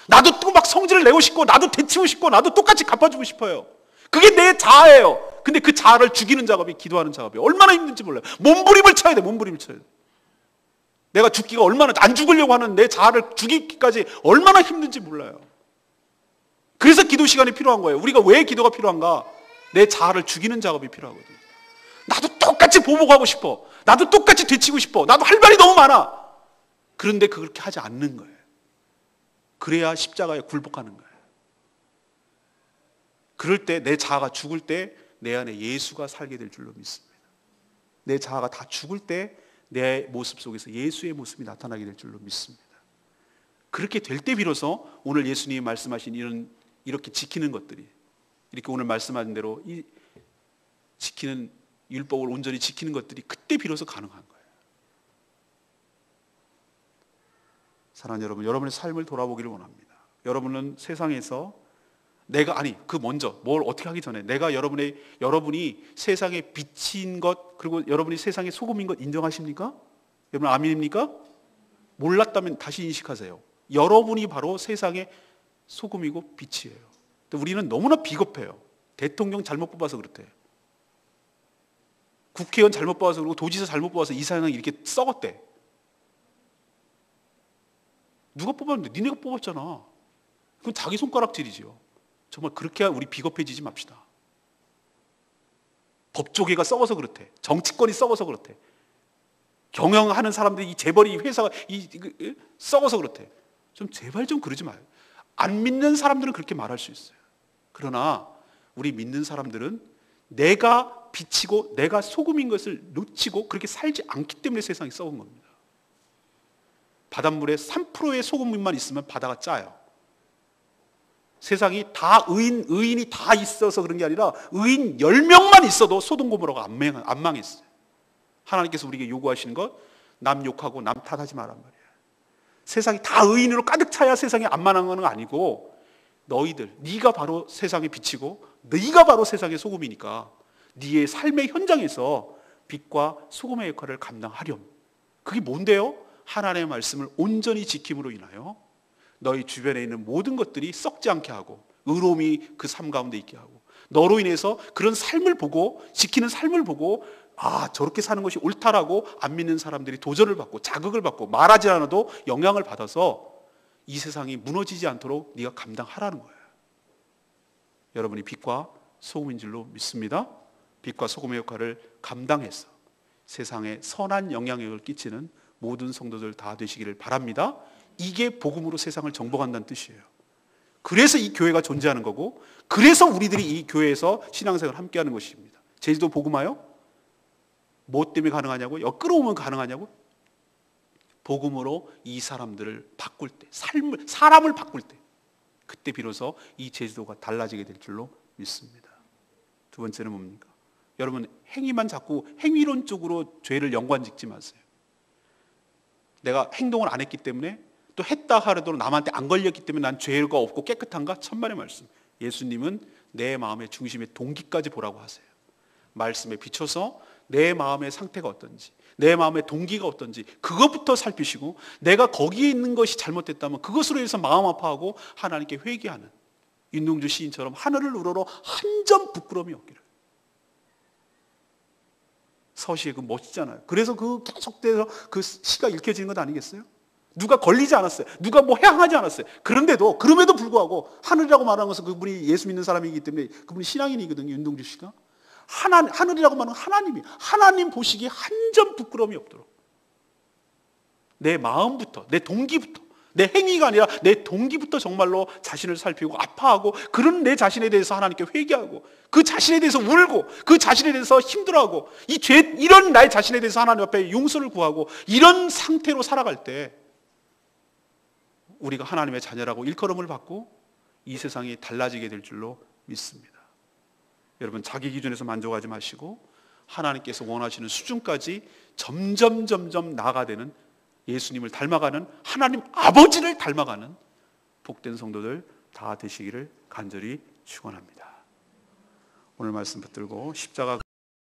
[SPEAKER 1] 나도 또 막 성질을 내고 싶고 나도 되치고 싶고 나도 똑같이 갚아주고 싶어요. 그게 내 자아예요. 근데 그 자아를 죽이는 작업이 기도하는 작업이에요. 얼마나 힘든지 몰라요. 몸부림을 쳐야 돼. 몸부림을 쳐야 돼. 내가 죽기가 얼마나, 안 죽으려고 하는 내 자아를 죽이기까지 얼마나 힘든지 몰라요. 그래서 기도 시간이 필요한 거예요. 우리가 왜 기도가 필요한가? 내 자아를 죽이는 작업이 필요하거든요. 나도 똑같이 보복하고 싶어. 나도 똑같이 되치고 싶어. 나도 할 말이 너무 많아. 그런데 그렇게 하지 않는 거예요. 그래야 십자가에 굴복하는 거예요. 그럴 때 내 자아가 죽을 때 내 안에 예수가 살게 될 줄로 믿습니다. 내 자아가 다 죽을 때 내 모습 속에서 예수의 모습이 나타나게 될 줄로 믿습니다. 그렇게 될 때 비로소 오늘 예수님이 말씀하신 이렇게 지키는 것들이, 이렇게 오늘 말씀하신 대로 이 지키는 율법을 온전히 지키는 것들이 그때 비로소 가능한 거예요. 사랑하는 여러분, 여러분의 삶을 돌아보기를 원합니다. 여러분은 세상에서 먼저 뭘 어떻게 하기 전에 여러분이 세상에 빛인 것, 그리고 여러분이 세상의 소금인 것 인정하십니까? 여러분 아멘입니까? 몰랐다면 다시 인식하세요. 여러분이 바로 세상의 소금이고 빛이에요. 근데 우리는 너무나 비겁해요. 대통령 잘못 뽑아서 그렇대. 국회의원 잘못 뽑아서 그러고 도지사 잘못 뽑아서 이 세상이 이렇게 썩었대. 누가 뽑았는데? 니네가 뽑았잖아. 그건 자기 손가락질이지요. 정말 그렇게 우리 비겁해지지 맙시다. 법조계가 썩어서 그렇대. 정치권이 썩어서 그렇대. 경영하는 사람들이, 이 재벌이, 회사가 썩어서 그렇대. 좀 제발 좀 그러지 마요. 안 믿는 사람들은 그렇게 말할 수 있어요. 그러나 우리 믿는 사람들은 내가 빛이고 내가 소금인 것을 놓치고 그렇게 살지 않기 때문에 세상이 썩은 겁니다. 바닷물에 3%의 소금만 있으면 바다가 짜요. 세상이 다 의인이 다 있어서 그런 게 아니라 의인 10명만 있어도 소돔 고모라가 안 망했어요. 하나님께서 우리에게 요구하시는 것, 남 욕하고 남 탓하지 말란 말이에요. 세상이 다 의인으로 가득 차야 세상이 안 망한 건 아니고, 네가 바로 세상의 빛이고 네가 바로 세상의 소금이니까 네의 삶의 현장에서 빛과 소금의 역할을 감당하렴. 그게 뭔데요? 하나님의 말씀을 온전히 지킴으로 인하여 너희 주변에 있는 모든 것들이 썩지 않게 하고 의로움이 그 삶 가운데 있게 하고, 너로 인해서 그런 삶을 보고, 지키는 삶을 보고, 저렇게 사는 것이 옳다라고 안 믿는 사람들이 도전을 받고 자극을 받고 말하지 않아도 영향을 받아서 이 세상이 무너지지 않도록 네가 감당하라는 거예요. 여러분이 빛과 소금인 줄로 믿습니다. 빛과 소금의 역할을 감당해서 세상에 선한 영향력을 끼치는 모든 성도들 다 되시기를 바랍니다. 이게 복음으로 세상을 정복한다는 뜻이에요. 그래서 이 교회가 존재하는 거고, 그래서 우리들이 이 교회에서 신앙생활을 함께하는 것입니다. 제주도 복음화요? 뭐 때문에 가능하냐고요? 끌어오면 가능하냐고? 복음으로 이 사람들을 바꿀 때, 사람을 바꿀 때, 그때 비로소 이 제주도가 달라지게 될 줄로 믿습니다. 두 번째는 뭡니까? 여러분, 행위만 자꾸 행위론 쪽으로 죄를 연관짓지 마세요. 내가 행동을 안 했기 때문에, 또 했다 하더라도 남한테 안 걸렸기 때문에 난 죄가 없고 깨끗한가? 천만의 말씀. 예수님은 내 마음의 중심의 동기까지 보라고 하세요. 말씀에 비춰서 내 마음의 상태가 어떤지, 내 마음의 동기가 어떤지 그것부터 살피시고, 내가 거기에 있는 것이 잘못됐다면 그것으로 인해서 마음 아파하고 하나님께 회개하는 윤동주 시인처럼 하늘을 우러러 한 점 부끄러움이 없기를. 서시에 그 멋지잖아요. 그래서 그 계속돼서 그 시가 읽혀지는 것 아니겠어요?
[SPEAKER 2] 누가 걸리지 않았어요. 누가 뭐 향하지 않았어요. 그럼에도 불구하고 하늘이라고 말하는 것은 그분이 예수 믿는 사람이기 때문에 그분이 신앙인이거든요. 윤동주 씨가. 하늘이라고 말하는 하나님이, 하나님 보시기에 한 점 부끄러움이 없도록 내 마음부터, 내 동기부터, 내 행위가 아니라 내 동기부터 정말로 자신을 살피고 아파하고 그런 내 자신에 대해서 하나님께 회개하고 그 자신에 대해서 울고 그 자신에 대해서 힘들어하고 이런 나의 자신에 대해서 하나님 앞에 용서를 구하고 이런 상태로 살아갈 때 우리가 하나님의 자녀라고 일컬음을 받고 이 세상이 달라지게 될 줄로 믿습니다. 여러분, 자기 기준에서 만족하지 마시고 하나님께서 원하시는 수준까지 점점 나아가되는 예수님을 닮아가는, 하나님 아버지를 닮아가는 복된 성도들 다 되시기를 간절히 축원합니다. 오늘 말씀 붙들고 십자가